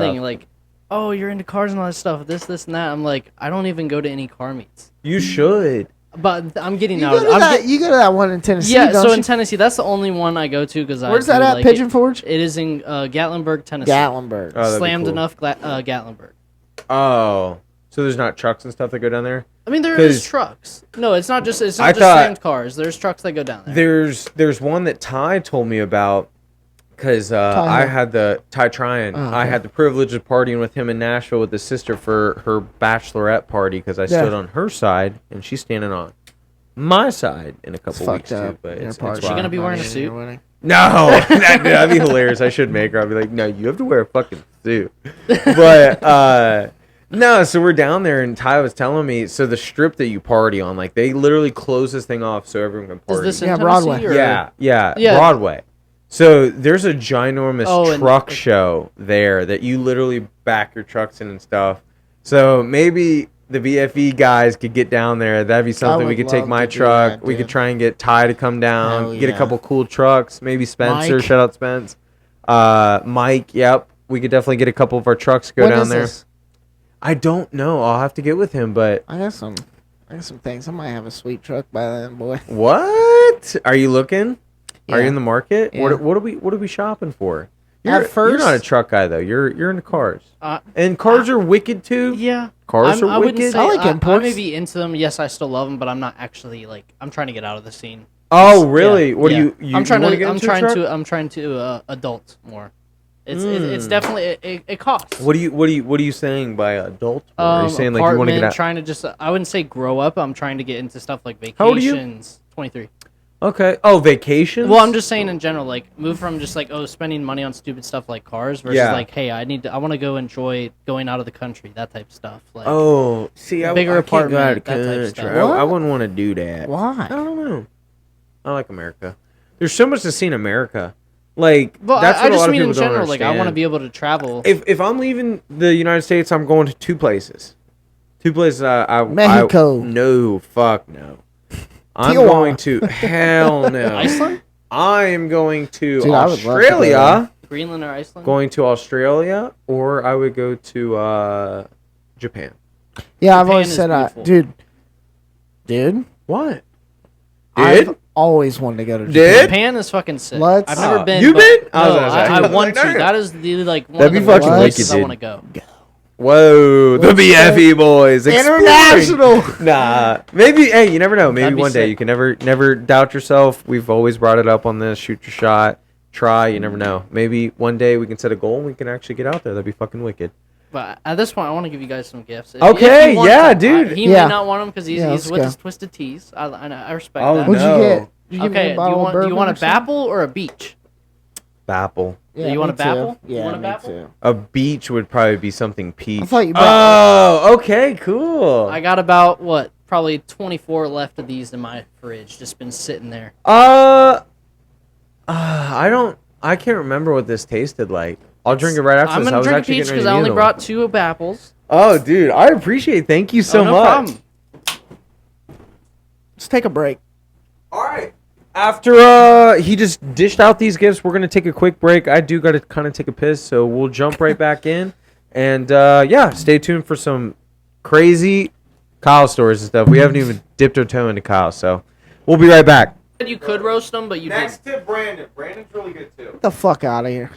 thing. Like, oh, you're into cars and all that stuff. This, and that. I'm like, I don't even go to any car meets. You should. But I'm getting You out go of to it. that. You go to that one in Tennessee. Yeah, don't so you? in Tennessee, that's the only one I go to because Where's that at? Pigeon Forge. It is in Gatlinburg, Tennessee. Gatlinburg. Oh, that'd be Slammed cool. enough, Gatlinburg. Oh, so there's not trucks and stuff that go down there? I mean, there 'Cause is trucks. No, it's not just I just thought- slammed cars. There's trucks that go down there. There's one that Ty told me about because I had the Ty Tryon. Oh, okay. I had the privilege of partying with him in Nashville with his sister for her bachelorette party because I stood on her side and she's standing on my side in a couple weeks too. But it's Is she gonna be wearing a suit? No, that'd be hilarious. I should make her. I'd be like, no, you have to wear a fucking suit. But no, so we're down there, and Ty was telling me, so the strip that you party on, like they literally close this thing off so everyone can party. Is this in Yeah, Tennessee? Broadway. Or? Yeah, Yeah. Broadway. So there's a ginormous and- truck show there that you literally back your trucks in and stuff. So maybe the BFE guys could get down there. That'd be something. We would could take love my to do truck. that, We could dude. try and get Ty to come down. Hell Get a yeah. couple cool trucks. Maybe Spencer. Mike. Shout out Spence. Mike. Yep. We could definitely get a couple of our trucks to go When down is there. this? I don't know. I'll have to get with him. But I got some things. I might have a sweet truck by then, boy. what? Are you looking? Are you Yeah. in the market? Yeah. What are we shopping for? At You're first- not a truck guy though. You're into cars. Uh, And cars are wicked too. Yeah. Cars I are wouldn't wicked. say I like I imports. may be into them. Yes, I still love them, but I'm not actually like. I'm trying to get out of the scene. Oh, really? Yeah, What yeah. do you I'm trying wanna to. get I'm into a trying truck? to. I'm trying to adult more. It's definitely it costs. What are you saying by adult? Are you saying like you want to get out? Trying to just. I wouldn't say grow up. I'm trying to get into stuff like How old are you? vacations. 23. Okay. Oh, vacations. Well, I'm just saying in general, like move from just like spending money on stupid stuff like cars versus Yeah. like, hey, I want to go enjoy going out of the country, that type of stuff. Like, Oh, see, bigger I can't go out of apartment, that type of country. stuff. I What? wouldn't want to do that. I Why? don't know. I like America. There's so much to see in America. Like well, that's I what a just lot of mean in people don't general, like I want to understand. be able to travel. If I'm leaving the United States, I'm going to two places. Two places. Mexico. No, fuck no. I'm Tijuana. going to hell no. Iceland, I am going to Dude, I would love to go Australia. there. Greenland, or Iceland. Going to Australia, or I would go to Japan. Yeah, I've Japan always is said, beautiful. dude. What? I've always wanted to go to Japan. Did? Japan is fucking sick. Let's- I've never been. You but- been? I was No, gonna say. I want Like, to. no. That is the like one That'd of be the fucking places wicked, I want to dude. go. Whoa, the What's BFE boys. exploring. International. Nah, maybe. Hey, you never know. Maybe That'd be one day sick. you can never doubt yourself. We've always brought it up on this. Shoot your shot. Try. You never know. Maybe one day we can set a goal and we can actually get out there. That'd be fucking wicked. But at this point, I want to give you guys some gifts. Okay, you want yeah, them. dude. He Yeah. may not want them because Yeah, he's let's with go. his twisted tees. I respect Oh, that. What'd no. you get? Did you give me Okay, a do you bottle of want a bourbon or something? Bapple or a beach? Bapple. Yeah, You want me a Bapple? too. You Yeah, want a me Bapple? too. A beach would probably be something peach. I thought you brought. Oh, okay, cool. I got about probably 24 left of these in my fridge, just been sitting there. I can't remember what this tasted like. I'll drink it right after I'm this. I gonna was drink a actually peach getting because ready I to only eat them. brought 2 Bapples. Oh, dude, I appreciate it. Thank you so Oh, no much. problem. Let's take a break. All right. After he just dished out these gifts, we're gonna take a quick break. I do gotta kind of take a piss, so we'll jump right back in. And yeah, stay tuned for some crazy Kyle stories and stuff. We haven't even dipped our toe into Kyle, so we'll be right back. You could roast them, but you didn't. to Brandon. Brandon's really good too. Get the fuck out of here.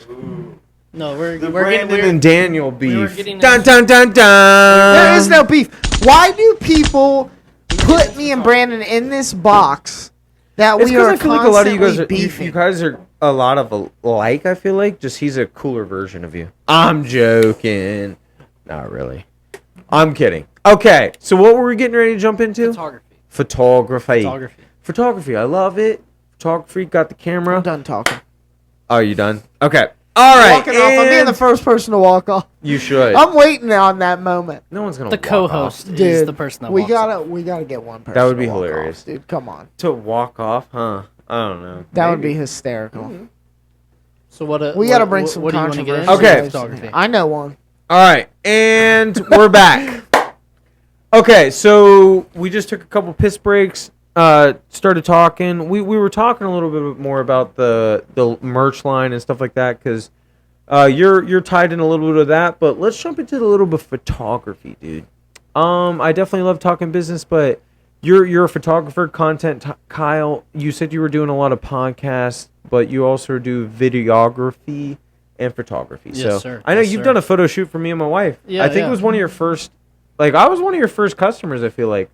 No, we're Brandon getting and Daniel beef. getting Dun into- dun dun dun. There is no beef. Why do people put me and Brandon in this box that It's we because are I feel like a lot of you guys are beefing? you guys are a lot of alike. I feel like just he's a cooler version of you. I'm joking. Not really. I'm kidding. Okay, so what were we getting ready to jump into? Photography. Photography. I love it. Photography. Got the camera. I'm done talking. Oh, you done? Okay. All right. Walking off. I'm being the first person to walk off. You should. I'm waiting on that moment. No one's gonna. The walk co-host off. is Dude, the person that we walks off. gotta get one person. That would be to walk hilarious. off, dude. Come on, To walk off, huh? I don't know. that would be Maybe. hysterical. So what? We gotta bring some what do you want to get controversy. into? Okay. Photography. I know one. All right, and we're back. Okay, so we just took a couple piss breaks. Started talking. We were talking a little bit more about the merch line and stuff like that because You're tied in a little bit of that, but let's jump into a little bit of photography, dude. I definitely love talking business, but you're a photographer, Kyle. You said you were doing a lot of podcasts, but you also do videography and photography. Yes, So sir. I know Yes, you've sir. done a photo shoot for me and my wife. Yeah, I think yeah. it was one of your first. Like I was one of your first customers. I feel like.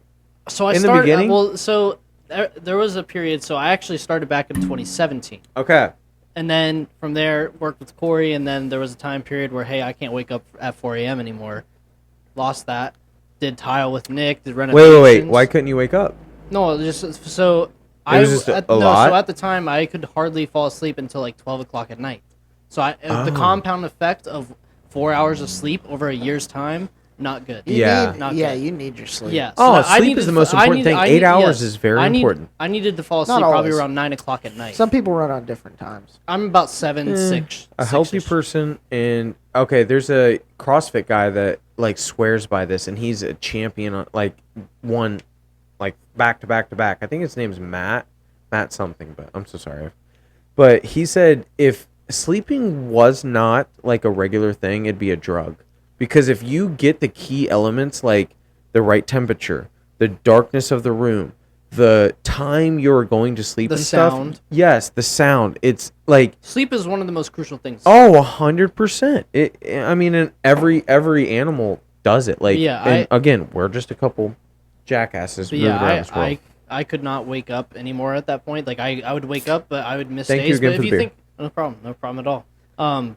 So I In the started. beginning? Well, so there was a period. So I actually started back in 2017, Okay. and then from there worked with Corey, and then there was a time period where hey, I can't wake up at 4 a.m. anymore. Lost that. Did tile with Nick. Did renovations. Wait. Why couldn't you wake up? No, just so It was just a no, lot? So at the time, I could hardly fall asleep until like 12 o'clock at night. So the Oh. compound effect of 4 hours of sleep over a year's time, not good. Yeah. Not Yeah, good. you need your sleep. Yeah. Oh, that- I sleep needed is the to- most I important needed- thing. I 8 need- hours yes. is very I need- important. I needed to fall Not asleep probably always. around 9 o'clock at night. Some people run on different times. I'm about 7, 6. A healthy 6-ish. person, and okay, there's a CrossFit guy that like swears by this, and he's a champion on like one, like back to back to back. I think his name's Matt something, but I'm so sorry. But he said if sleeping was not like a regular thing, it'd be a drug, because if you get the key elements like the right temperature, the darkness of the room, the time you're going to sleep The and stuff. sound. Yes, the sound. It's like Sleep is one of the most crucial things. oh, 100%. I mean, and every animal does it. Like, Yeah, and again, we're just a couple jackasses But moving around yeah, this world. I could not wake up anymore at that point. Like I would wake up, but I would miss Thank you days. again But for if the you beer. think, no problem at all.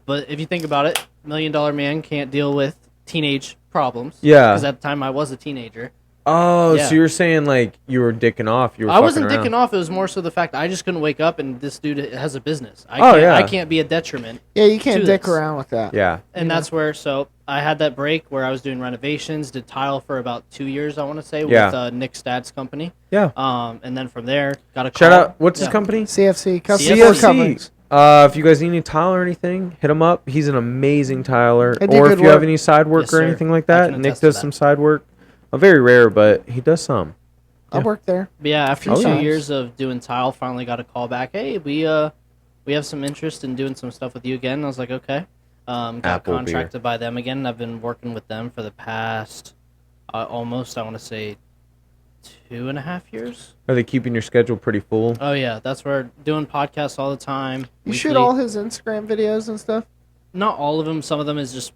But if you think about it, $1 Million Man can't deal with teenage problems. Yeah. Because at the time I was a teenager. Oh, Yeah. so you're saying like you were dicking off? You were I wasn't fucking around. dicking off. It was more so the fact I just couldn't wake up, and this dude has a business. Oh, yeah. I can't be a detriment. Yeah, you can't Do dick this. around with that. Yeah. And that's where, so I had that break where I was doing renovations, did tile for about 2 years, I want to say, Yeah. with Nick Stad's company. Yeah. And then from there, got a call. Shout out. What's his Yeah. company? CFC, custom CFC. floor CFC. coverings. If you guys need any tile or anything, hit him up. He's an amazing tiler. I do Or if good you have work. any side work Yes, or sir. anything like I that, can Nick attest to does that. some side work. Very rare, but he does some. I worked there. But yeah, after Oh, 2 yeah. years of doing tile, finally got a call back. Hey, we have some interest in doing some stuff with you again. I was like, okay. Got Apple beer. contracted by them again. I've been working with them for the past almost, I want to say, 2.5 years. Are they keeping your schedule pretty full? Oh yeah, that's where doing podcasts all the time. You shoot weekly. all his Instagram videos and stuff? Not all of them. Some of them is just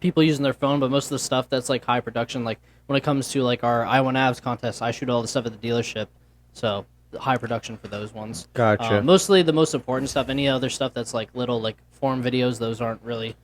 people using their phone, but most of the stuff that's like high production, like when it comes to like our I Want Abs contest, I shoot all the stuff at the dealership, so high production for those ones. Gotcha. Mostly the most important stuff. Any other stuff that's like little like form videos, those aren't really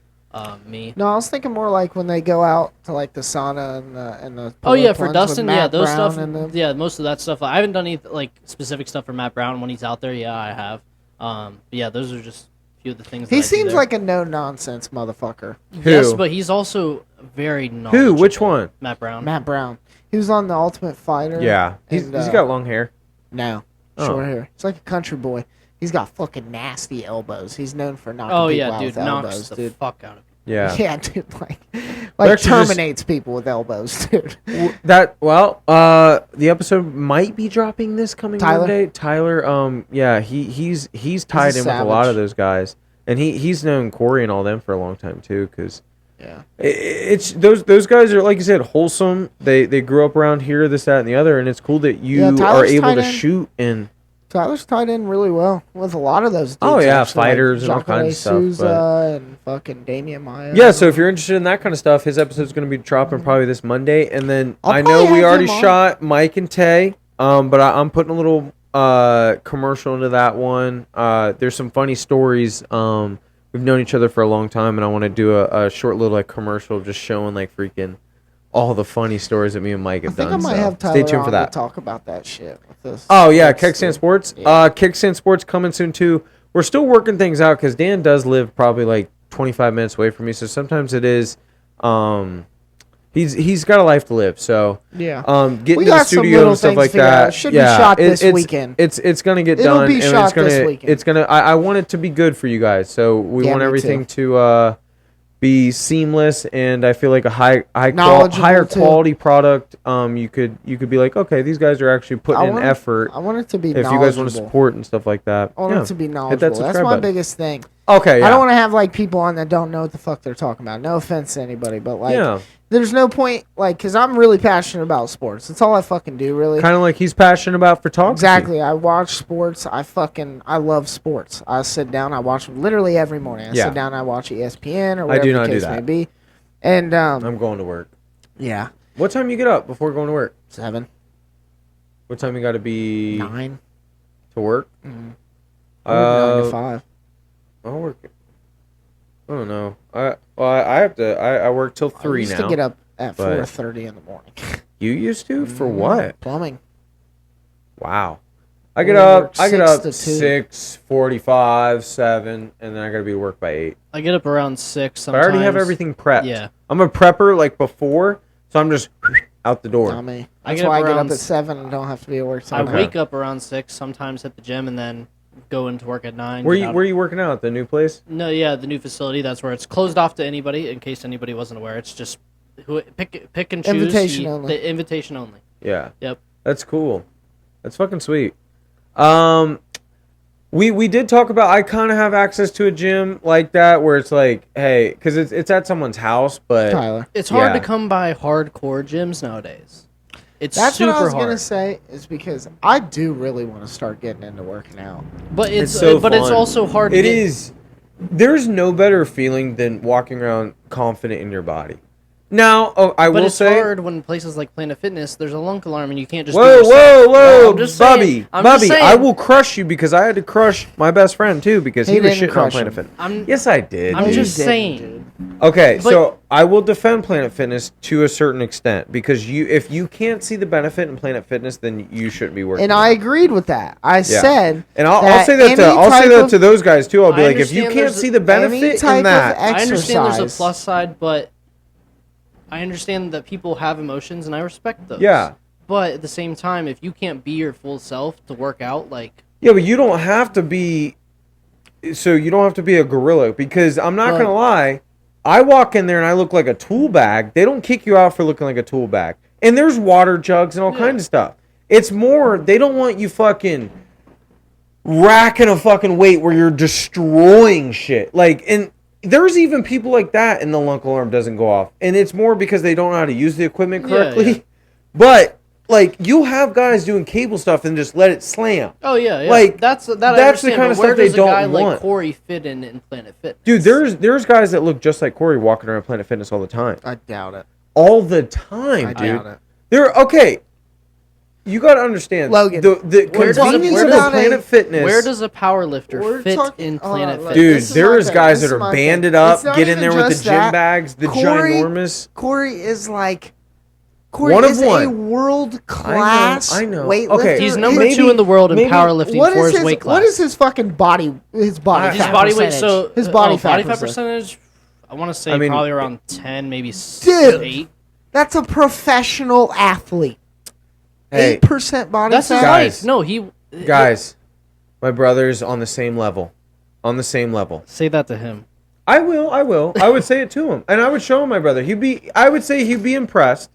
me. No, I was thinking more like when they go out to like the sauna and the Oh yeah, polar for plunge with Dustin, yeah, Matt those Brown stuff. and them. Yeah, most of that stuff. I haven't done any like specific stuff for Matt Brown when he's out there. Yeah, I have. But yeah, those are just a few of the things. He that I do seems there. like a no nonsense motherfucker. Who? Yes, but he's also very knowledgeable. Who? Which one? Matt Brown. Matt Brown. He was on the Ultimate Fighter. Yeah. He's and, got long hair. No, Oh. short hair. He's like a country boy. He's got fucking nasty elbows. He's known for knocking Oh people yeah, out dude, with knocks elbows, the dude. fuck out of me. Yeah. Yeah, dude, like actually just- terminates people with elbows, dude. The episode might be dropping this coming Tyler? Monday. Tyler, yeah, he's tied in with a lot savage. of those guys, and he's known Corey and all them for a long time too. Cause Yeah. it's those guys are, like you said, wholesome. They grew up around here, this, that, and the other, and it's cool that you Yeah, are Tyler's able tied to in. shoot and Tyler's tied in really well with a lot of those dudes. Oh, yeah, actually, like fighters and all Jacare kinds of stuff, Souza and fucking Damian Maya. yeah. So if you're interested in that kind of stuff, his episode's going to be dropping probably this Monday, and then I'll I probably know we have already him on. shot Mike and Tay, but I'm putting a little commercial into that one. There's some funny stories. We've known each other for a long time, and I want to do a short little like commercial just showing like freaking all the funny stories that me and Mike I have think done. I might so have Tyler stay tuned on for that. to talk about that shit with us. Oh yeah, That's- Kickstand Sports. Yeah. Kickstand Sports coming soon too. We're still working things out because Dan does live probably like 25 minutes away from me, so sometimes it is. He's got a life to live, so Yeah. getting We to the got some studio little and stuff things like figured out. that. It should be shot this it's, weekend. It's gonna get It'll done. be and shot it's gonna, this weekend. It's gonna. I want it to be good for you guys, so we Yeah, want me everything to be seamless, and I feel like a higher Knowledgeable, too. quality product. You could be like, okay, these guys are actually putting in want effort. I want it to be If you guys want to knowledgeable. support and stuff like that, I want yeah. it to be Hit that knowledgeable. That's subscribe my button. biggest thing. Okay, yeah. I don't want to have like people on that don't know what the fuck they're talking about. No offense to anybody, but like, Yeah. there's no point, like, because I'm really passionate about sports. That's all I fucking do, really. Kind of like he's passionate about photography. Exactly. I watch sports. I love sports. I sit down. I watch them literally every morning. I sit down. I watch ESPN or whatever do not the do case may that. be. And I'm going to work. yeah, What time you get up before going to work? 7, What time you got to be 9, to work? Mhm. I work 9 to 5. I'll work. I don't know. I have to. I work till 3 I used now. to get up at but- 4:30 in the morning. You used to for what? Plumbing. Wow. I get We up. work I get 6 up to 2. 6:45, 7, and then I gotta be to work by 8. I get up around 6 But sometimes. I already have everything prepped. Yeah. I'm a prepper like before, so I'm just out the door. Not me. I That's get why I up get up around at 7 and don't have to be at work. I till 9. wake up around 6, sometimes hit the gym, and then go into work at 9. Where get you out- Where you working out at the new place? No, yeah, the new facility. That's where it's closed off to anybody. In case anybody wasn't aware, it's just pick and choose. Invitation only. The invitation only. Yeah. Yep. That's cool. That's fucking sweet. We did talk about. I kind of have access to a gym like that where it's like, hey, because it's at someone's house, but Tyler. It's hard Yeah. to come by hardcore gyms nowadays. It's That's super what I was hard. gonna say. Is because I do really want to start getting into working out. But it's so but it's fun. also hard. to It get- is. There's no better feeling than walking around confident in your body. Now, I But will it's say, hard when places like Planet Fitness, there's a lunk alarm and you can't just. be whoa, yourself. whoa, No, whoa, I'm just saying- Bubby, I'm just Bubby, saying. I will crush you because I had to crush my best friend too because He he was didn't shitting on crush Planet him. Fitness. I'm- Yes, I did. I'm dude. just You didn't, saying. dude. Okay, But- so I will defend Planet Fitness to a certain extent because if you can't see the benefit in Planet Fitness, then you shouldn't be working. And I agreed with that. I said, and I'll that say that any to type of- to those guys too. I'll be I like, if you understand can't there's see the benefit type in of that, I understand there's a exercise. plus side, but I understand that people have emotions and I respect those. Yeah. But at the same time, if you can't be your full self to work out, like yeah, but you don't have to be. So you don't have to be a gorilla because I'm not But- gonna lie. I walk in there and I look like a tool bag. They don't kick you out for looking like a tool bag. And there's water jugs and all Yeah. kinds of stuff. It's more they don't want you fucking racking a fucking weight where you're destroying shit. Like, and there's even people like that and the lunk alarm doesn't go off. And it's more because they don't know how to use the equipment Yeah, correctly. yeah. But like you'll have guys doing cable stuff and just let it slam. oh yeah, Like, that's I that's the understand, kind but of where stuff they does a don't guy want. like Corey fit in Planet Fitness? Dude, there's guys that look just like Corey walking around Planet Fitness all the time. I doubt it. All the time, I dude. doubt it. They're okay. You gotta understand, Logan, the where does it- convenience where of does- Planet Fitness. Where does a power lifter We're fit talking- in hold Planet on, look, Fitness? Dude, this is there my is thing. guys This that is are my banded thing. up, It's not get in even there with the just gym that. bags, the Corey- ginormous. Corey is like. Corey One of is one. a world class I know. weightlifter. Okay, He's number maybe- 2 in the world in maybe- powerlifting What for is his his weight class. what is his fucking body? His body His his fat body weight? percentage? So his body fat percentage. I want to say I mean, probably around 10, maybe Dude. 8. That's a professional athlete. Hey, 8% body That's his fat. Guys. life. No, he guys, my brother's on the same level. On the same level. Say that to him. I will. I would say it to him, and I would show him my brother. I would say he'd be impressed,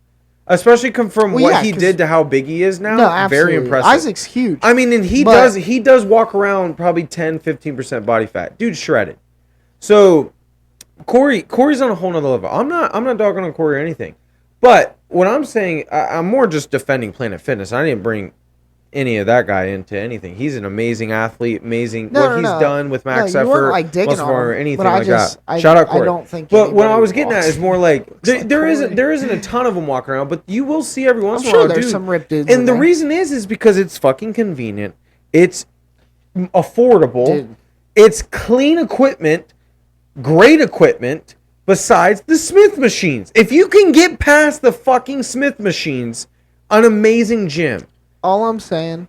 especially from Well, what yeah, he 'cause- did to how big he is now. No, absolutely. Very impressive. Isaac's huge. I mean, and he But- does walk around probably 10-15% body fat. Dude, shredded. So Corey's on a whole nother level. I'm not dogging on Corey or anything. But what I'm saying, I'm more just defending Planet Fitness. I didn't bring any of that guy into anything. He's an amazing athlete, amazing No, what no, he's no. done with Max No, you weren't, Effort, like, digging Muscle on Farmer, him, anything but I like just- that. Shout out I Corey. don't think But what I anybody was getting at walks is more like like there Corey. isn't a ton of them walking around, but you will see every once I'm in a sure while. there's dude. some ripped dudes in And the there. reason is because it's fucking convenient. It's affordable. Dude. It's clean equipment, great equipment. Besides the Smith machines, if you can get past the fucking Smith machines, an amazing gym. All I'm saying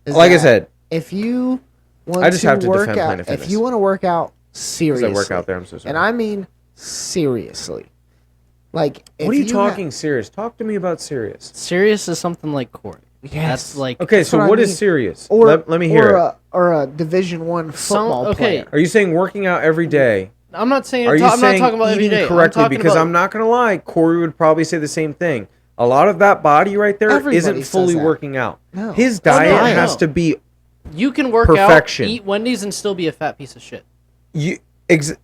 is Like I that said, if you want I just have to work defend out, Planet if Fitness. you want to work out because seriously, I work out there. I'm so sorry. and I mean seriously, like if what are you ha- talking serious? Talk to me about serious. Serious is something like Corey. Yes. That's like Okay, That's so what I what is mean. serious? or Let me hear it. or a Division I football okay. player. Are you saying working out every day? I'm not saying Are you I'm not saying talking about every eating day. correctly? I'm talking Because about, I'm not gonna lie, Corey would probably say the same thing. A lot of that body right there Everybody not says fully that. working out. No. His Oh, no, diet I has know. to be You can work Perfection. out, eat Wendy's, and still be a fat piece of shit.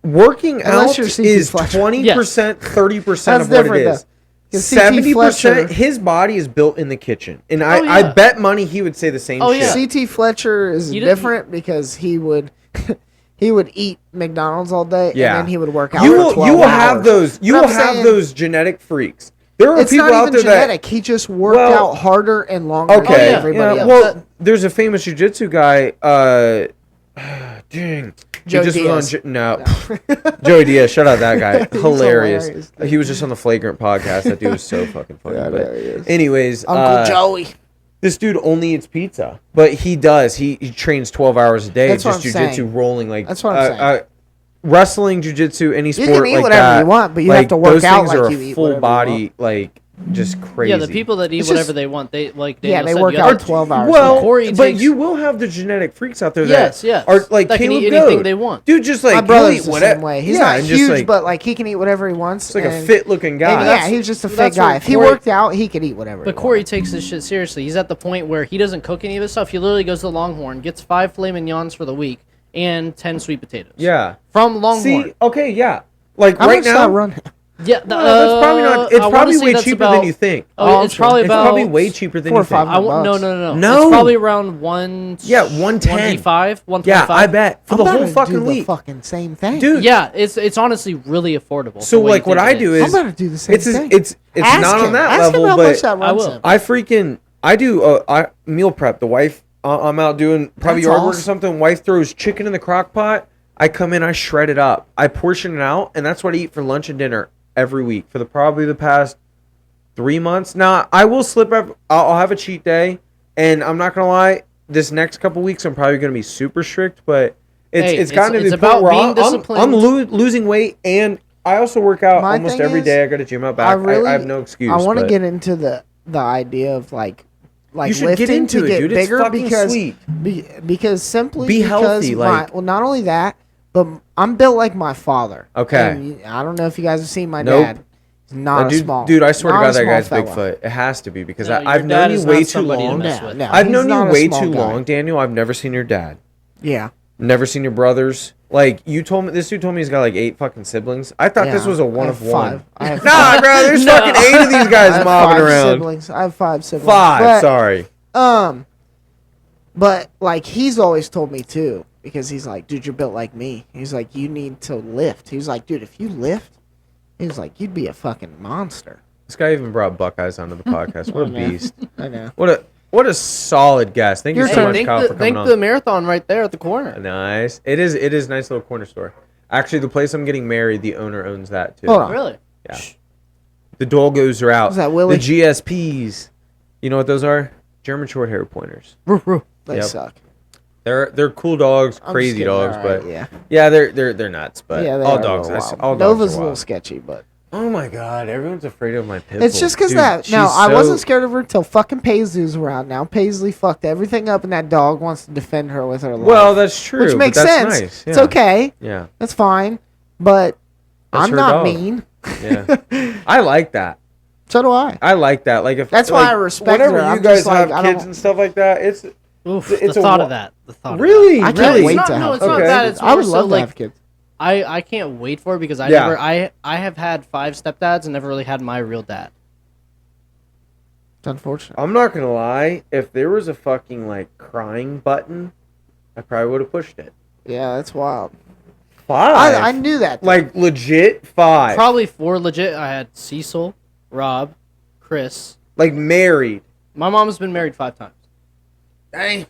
working Unless out you're CT is Fletcher. 20%, 30% That's of what it different, is. though. 'Cause CT 70%, Fletcher- his body is built in the kitchen. And Oh, I yeah. bet money he would say the same Oh, shit. yeah. CT Fletcher is He didn't- different because he would he would eat McDonald's all day Yeah. and then he would work out You for will 12 have hours. those. You But will I'm have saying those genetic freaks. There are It's people not out even there genetic. He just worked Well, out harder and longer that. than Okay. everybody yeah, else. well, there's a famous jiu-jitsu guy. Dang. Joey he just Diaz. was on. No. Joey Diaz. Shout out that guy. He's hilarious. hilarious. He was just on the Flagrant podcast. That dude was so fucking funny. Yeah, I but know he is. anyways, Uncle Joey. this dude only eats pizza, but he does. He trains 12 hours a day. That's what just I'm jiu-jitsu, saying. rolling like. That's what I'm saying. Wrestling, jiu-jitsu, any You sport can eat like whatever that, you want, but you like, have to work those out things like are you a eat full whatever you body, like just crazy. Yeah, the people that eat It's whatever just- they want, they like. Yeah, Daniel they said, work you out have to- 12 hours. Well, Corey but takes- you will have the genetic freaks out there Yes, that yes. are like That can Caleb eat anything Goat. they want. Dude, just like My he'll brother's eat the whatever- same way. He's yeah, not and just, huge, like, but like he can eat whatever he wants. it's like a and- fit-looking guy. and yeah, he's just a fit that's guy. what If he Corey- worked out, he could eat whatever. But he Corey wanted. takes this shit seriously. He's at the point where he doesn't cook any of his stuff. He literally goes to Longhorn, gets 5 filet mignons for the week, and 10 sweet potatoes. Yeah. From Longhorn. See, okay, yeah. Like How right much does now, that run? Yeah, well, that's probably not. It's I wanna probably say way that's cheaper about- than you think. Oh, I'm it's sure. probably It's about. probably way cheaper than 4 you or 5 think. I won't, no, bucks. no, no, no. No. It's probably around 1. Yeah, 110. 125, Yeah, 125. I bet for I'm the about whole to fucking do the week, fucking same thing, dude. Yeah, it's honestly really affordable. So for like you what think I it do is. I'm is about to do the same it's thing. it's Ask not him. on that Ask level, him how but much that I runs will. him. I do I meal prep. The wife, I'm out doing probably That's yard work or awesome. something. Wife throws chicken in the crock pot. I come in, I shred it up, I portion it out, and that's what I eat for lunch and dinner every week for probably the past 3 months. Now I will slip up. I'll have a cheat day, and I'm not gonna lie. This next couple weeks, I'm probably gonna be super strict, but Hey, it's gotten to it's the about point where being I'm disciplined. losing weight, and I also work out My almost thing every is, day. I got to gym out back. I have no excuse. I want to but- get into the idea of like You should lifting get into to it, get dude. It's bigger fucking because sweet. because simply Be because healthy, like- well, not only that, but I'm built like my father. Okay. And I don't know if you guys have seen my Nope. dad. He's not a dude, small. dude, I swear to not God, a that small guy's fella. Bigfoot. It has to be because No, your I've dad known you is way not too somebody to long. mess No, with. no, I've he's known you not a way small too guy. long, Daniel. I've never seen your dad. Yeah. Never seen your brothers. Like you told me, this dude told me he's got like 8 fucking siblings. I thought this Yeah, was a I one have of one. 5. I have Nah, 5. bro, there's fucking 8 of these I guys have mobbing 5 around. siblings. I have 5 siblings. 5, But, sorry. But like he's always told me too, because he's like, dude, you're built like me. He's like, you need to lift. He's like, dude, if you lift, he's like, you'd be a fucking monster. This guy even brought Buckeyes onto the podcast. What a I know. beast! I know. What a solid guest. Thank Your you so turn. much, Thank Kyle, the, for coming thank on. the marathon right there at the corner. Nice. It is a nice little corner store. Actually, the place I'm getting married, the owner owns that too. Hold on. Really? Yeah. The Dogos are out. Was that Willie? The GSPs. You know what those are? German short hair pointers. They Yep. suck. They're cool dogs, I'm just crazy kidding, dogs, alright, but yeah, they're nuts. But yeah, they all are dogs, a little wild. all dogs Nova's are a little wild. sketchy, but Oh my god, everyone's afraid of my pit it's bull. just because Dude, that. No, she's I so- wasn't scared of her till fucking Paisley's around. Now Paisley fucked everything up, and that dog wants to defend her with her life. Well, that's true. which but makes that's sense. Nice. It's yeah. okay. Yeah, That's fine, but That's I'm her not dog. mean. yeah. I like that. So do I. I like that. Like if That's why like, I respect whenever her. you I'm guys just like, have I kids don't- and stuff like that, it's Oof, It's the a thought wa- of that. The thought really, I Of that. can't really. wait It's to not, no, have it's not Okay. that. It's I would more so love to like have kids. I can't wait for it because I Yeah. never I have had 5 stepdads and never really had my real dad. It's unfortunate. I'm not gonna lie. If there was a fucking like crying button, I probably would have pushed it. Yeah, that's wild. 5. I knew that. though. like legit 5. Probably 4 legit. I had Cecil, Rob, Chris. Like married. My mom's been married 5 times. Dang.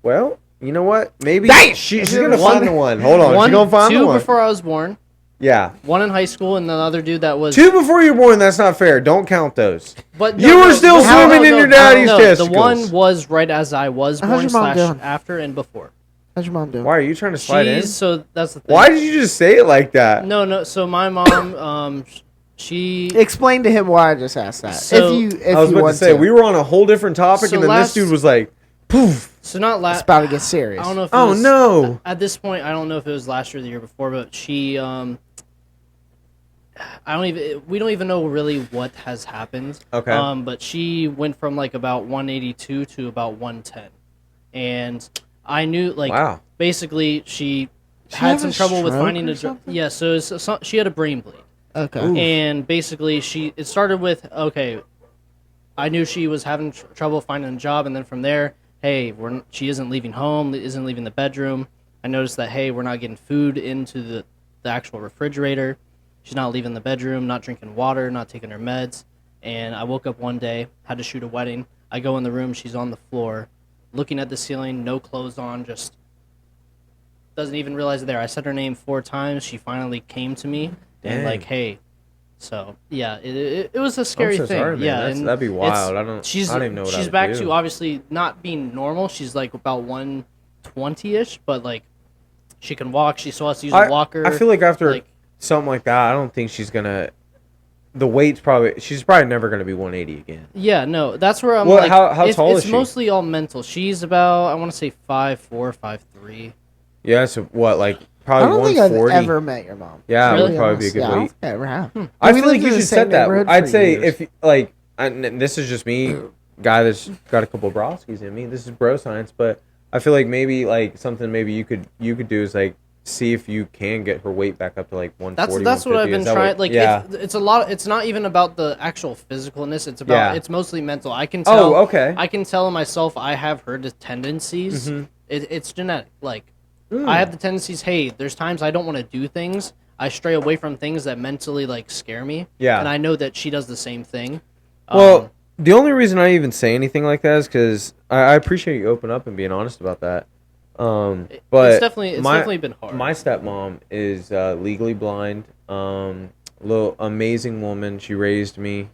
Well, you know what? Maybe Dang! she's If gonna you're find the one. Hold on, One, she's gonna find 2 the one. before I was born. Yeah, 1 in high school, and another dude that was 2 before you were born. That's not fair. Don't count those. But You were still swimming in your daddy's The testicles. one was right as I was How's born your mom slash doing? after and before. How's your mom doing? Why are you trying to slide in? So that's the thing. Why did you just say it like that? No. So my mom, she Explain to him why I just asked that. So- if I was you about to want say we were on a whole different topic, So and then last- this dude was like, "Poof." so not It's last. about to get serious. I don't know if. It Oh was, no. At this point, I don't know if it was last year or the year before, but she, we don't even know really what has happened. Okay. But she went from like about 182 to about 110, and I knew like Wow. basically she had have some a trouble with stroke finding or a job. something? Yeah, so, she had a brain bleed. Okay. Ooh. And basically, it started with, okay, I knew she was having trouble finding a job, and then from there, hey, she isn't leaving home, isn't leaving the bedroom. I noticed that, hey, we're not getting food into the actual refrigerator. She's not leaving the bedroom, not drinking water, not taking her meds. And I woke up one day, had to shoot a wedding. I go in the room, she's on the floor, looking at the ceiling, no clothes on, just doesn't even realize it there. I said her name 4 times. She finally came to me and Dang. like, hey. So yeah, it was a scary so thing. sorry, man. Yeah, That'd be it's- wild. I don't even know what I she's would back do. to obviously not being normal. She's like about 120-ish, but like she can walk. She saw us use a walker. I feel like after like something like that, I don't think she's gonna. The weight's probably she's probably never gonna be 180 again. yeah, no, that's where I'm Well, like. how tall it's is she? mostly all mental. She's about I want to say 5'4", 5'3". Yeah, so what, like I probably don't think I've 140? ever met your mom. Yeah, it Really? would probably be a good Yeah, I don't weight. think I ever have. I We feel like lived you in the should same set that. neighborhood I'd for say years. if like, and this is just me, guy that's got a couple of broskies in me. This is bro science, but I feel like maybe like something maybe you could do is like see if you can get her weight back up to like 140. That's what I've 150. been Is that trying. what- Like, yeah. it's a lot. It's not even about the actual physicalness. It's about Yeah. it's mostly mental. I can tell. Oh, okay. I can tell myself I have her tendencies. Mhm. It's genetic. Like, Mm. I have the tendencies. Hey, there's times I don't want to do things. I stray away from things that mentally like scare me. Yeah. And I know that she does the same thing. Well, the only reason I even say anything like that is because I appreciate you open up and being honest about that. But it's definitely been hard. My stepmom is legally blind. Little amazing woman. She raised me.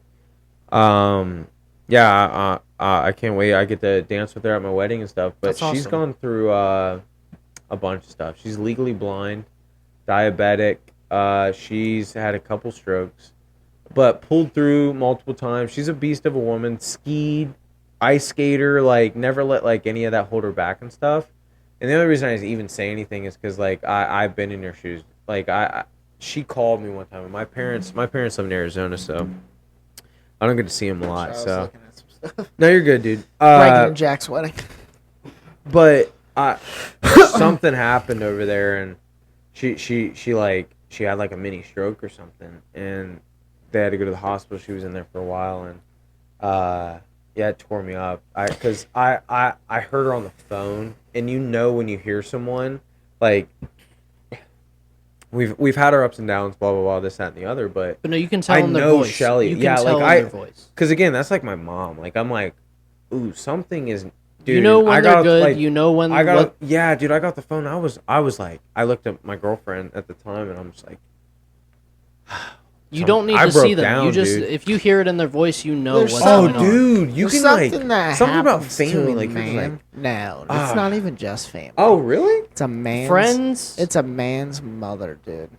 Yeah, I can't wait. I get to dance with her at my wedding and stuff. But That's she's awesome. gone through a bunch of stuff. She's legally blind, diabetic. She's had a couple strokes, but pulled through multiple times. She's a beast of a woman. Skied, ice skater. Like never let like any of that hold her back and stuff. And the only reason I even say anything is because like I've been in her shoes. Like she called me one time. And my parents live in Arizona, so I don't get to see them a lot. I was So looking at some stuff. no, you're good, dude. Reagan and Jack's wedding. But something happened over there, and she had like a mini stroke or something, and they had to go to the hospital. She was in there for a while, and yeah, it tore me up. Because I heard her on the phone, and you know when you hear someone like we've had our ups and downs, blah blah blah, this that and the other, but no, you can tell I in their know voice. Shelly. You can Yeah, tell like in their voice. because again, that's like my mom. Like I'm like, ooh, something is. Dude, You know when I they're got, good. like, You know when I got what yeah, dude. I got the phone. I was like, I looked at my girlfriend at the time, and I'm just like, you don't need I to broke see them. down, You just dude. if you hear it in their voice, you know There's what's oh, going on. dude, you There's can like something that something about happens to family. a Like, you're just man. like, No, ah. it's not even just family. oh, really? It's a man's Friends. It's a man's mother, dude.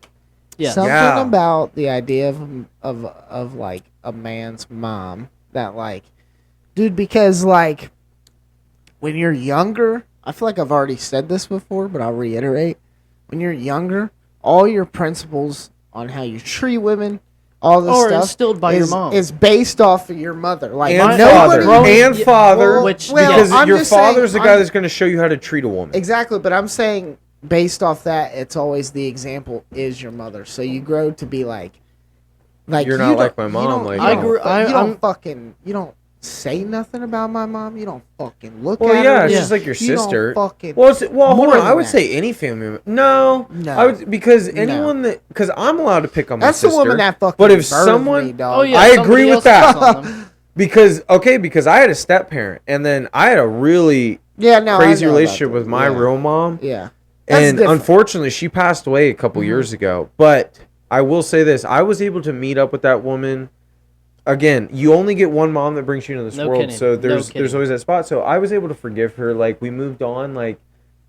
Yeah. Something Yeah. about the idea of like a man's mom that like, dude, because like when you're younger, I feel like I've already said this before, but I'll reiterate. When you're younger, all your principles on how you treat women, all this Or stuff instilled by your is, mom. is based off of your mother. Like And nobody, father, and Yeah, father, well, which- because I'm your just saying- father's the guy I'm- that's going to show you how to treat a woman. Exactly, but I'm saying based off that, it's always the example is your mother. So you grow to be like You're you not don't- like my you mom, don't- like, you I don't grew- fu- I- you don't I'm- fucking you don't say nothing about my mom. You don't fucking look Well, at yeah, her. it's Yeah. just like your You don't sister. fucking Well, hold more on. than I would that. say any family member. No, No. I would because anyone that because I'm allowed to pick on my That's sister. the woman that fucking. But if birthed someone, me, dog. Oh yeah, I somebody agree with else that. picks on them. because I had a step parent, and then I had a really yeah, no, I crazy know about relationship that. with my Yeah. real mom, Yeah, that's and different. unfortunately, she passed away a couple years ago. But I will say this: I was able to meet up with that woman. Again, you only get one mom that brings you into this No world, kidding. so No there's kidding. always that spot. So I was able to forgive her. Like we moved on. Like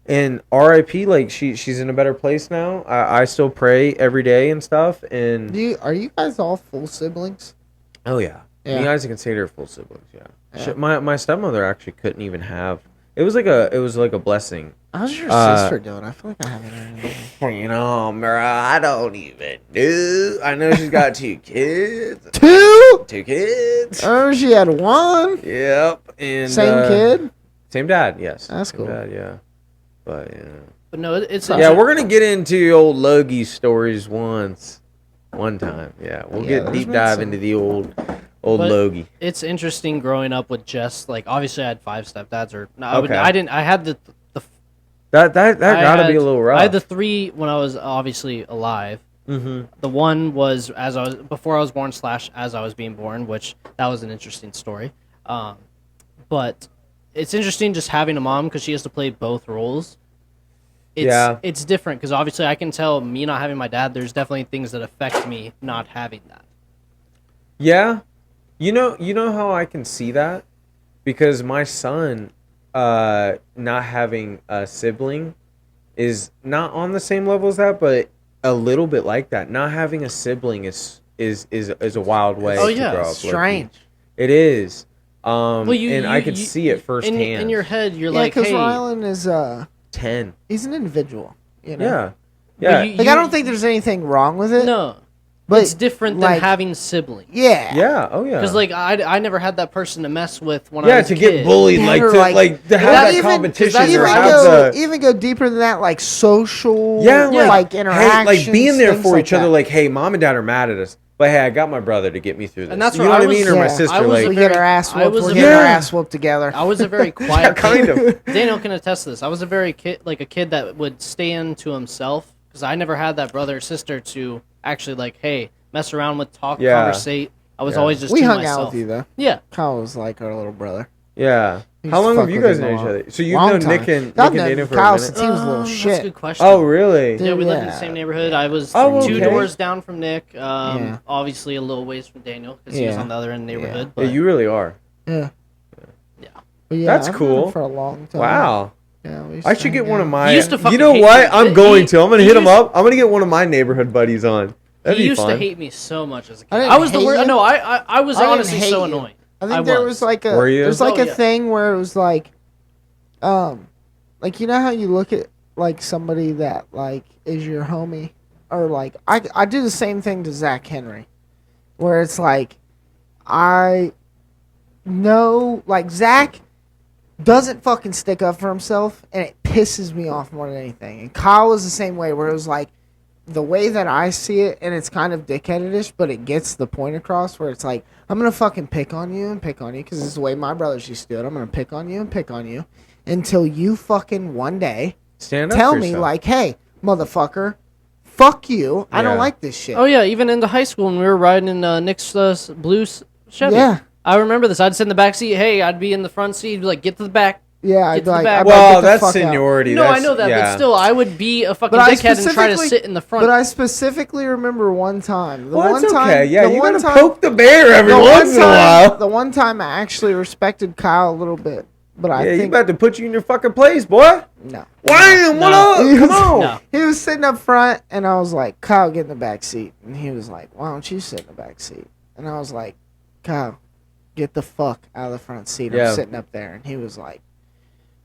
and R.I.P. Like she's in a better place now. I still pray every day and stuff. And Are you guys all full siblings? oh yeah, Yeah. me and Isaac and Sadie are full siblings. Yeah, Yeah. My stepmother actually couldn't even have. It was like a blessing. How's your Uh, sister doing? I feel like I haven't heard anything. You know, Mara, I don't even know. I know she's got 2 kids. 2? 2 kids. Oh, she had 1. Yep. And Same kid. Same dad. Yes. That's Same cool. Dad, yeah. But yeah. But no, it's Yeah, we're gonna get into old Logie stories one time. Yeah, we'll Yeah, get there's deep been dive some- into the old But- Logie. It's interesting growing up with just like obviously I had 5 stepdads or no, Okay. I didn't. I had the That I gotta be had- a little rough. I had the 3 when I was obviously alive. Mm-hmm. The one was before I was born / as I was being born, which that was an interesting story. But it's interesting just having a mom because she has to play both roles. It's different because obviously I can tell me not having my dad. There's definitely things that affect me not having that. Yeah, you know how I can see that because my son, not having a sibling, is not on the same level as that, but a little bit like that. Not having a sibling is a wild way Oh, to yeah. grow up. Strange. It is. Well, I could see it firsthand. in your head. You're Yeah, like, because hey, Rylan is 10. he's an individual. You know? Yeah. but Yeah. Like I don't think there's anything wrong with it. no, but it's different like, than having siblings. Yeah. Yeah. Oh yeah. Because like I never had that person to mess with when I yeah, was to a get kid. bullied, Yeah, like or, to like, to have Not that even- competition that's or right. have the even go deeper than that, like social, yeah, like hey, interactions, like being there things for like each other. that. Like, hey, mom and dad are mad at us, but hey, I got my brother to get me through this. And that's you where know I what I was- mean, or my Yeah. sister. I was Like, we very- get our ass I whooped. was We're a getting our very- ass whooped together. I was a very yeah, quiet kind of. Daniel can attest to this. I was a very a kid that would stand to himself because I never had that brother or sister to actually like, hey, mess around with, talk, Yeah. conversate. I was Yeah. always just We to hung myself. out with you though. Yeah, Kyle was like our little brother. Yeah. We How used to long have fuck you with guys him a known each lot. other? So you've Long known time. Nick and I've known Daniel for Kyle a minute. since he was a little That's a shit. good question. Oh, really? Yeah, we lived in the Yeah. same neighborhood. I was Oh, 2 okay. doors down from Nick. Yeah. Obviously a little ways from Daniel because he was Yeah. on the other end of the neighborhood. Yeah, But you really are. Yeah. Yeah. But yeah, That's I've known cool. him for a long time. Wow. Yeah, we used I to should get hang one of out. my. He used to You fucking know hate what? me. I'm going to. I'm gonna He hit him used- up. I'm gonna get one of my neighborhood buddies on. That'd he be used fun. to hate me so much as a kid. I didn't I was the hate worst. you. No, I was I didn't honestly hate so you. annoying. I think there was like a Were you? there's like Oh, a yeah. thing where it was like you know how you look at like somebody that like is your homie or like I do the same thing to Zach Henry where it's like I know like Zach doesn't fucking stick up for himself and it pisses me off more than anything. And Kyle was the same way where it was like the way that I see it, and it's kind of dickheadish, but it gets the point across where it's like, I'm going to fucking pick on you and pick on you because it's the way my brothers used to do it. I'm going to pick on you and pick on you until you fucking one day Stand up tell for me yourself. like, hey, motherfucker, fuck you. I don't Yeah. like this shit. Oh yeah, even into high school when we were riding in Nick's blue Chevy. Yeah. I remember this. I'd sit in the back seat. Hey, I'd be in the front seat. He'd be like, get to the back. Yeah, Get to the I'd back. be like, well, get the that's fuck out. seniority. No, that's, I know that, yeah. but still, I would be a fucking But I dickhead and try to specifically- sit in the front. But I specifically remember one time. The Well, one that's time, okay. Yeah, the you one gotta time, poke the bear every the once one in a time, while. the one time I actually respected Kyle a little bit, but I Yeah, you think about to put you in your fucking place, boy. no. Wham! What No. up? Come on. No. He was sitting up front, and I was like, Kyle, get in the back seat. And he was like, why don't you sit in the back seat? And I was like, Kyle, get the fuck out of the front seat. Yeah. I'm sitting up there. And he was like,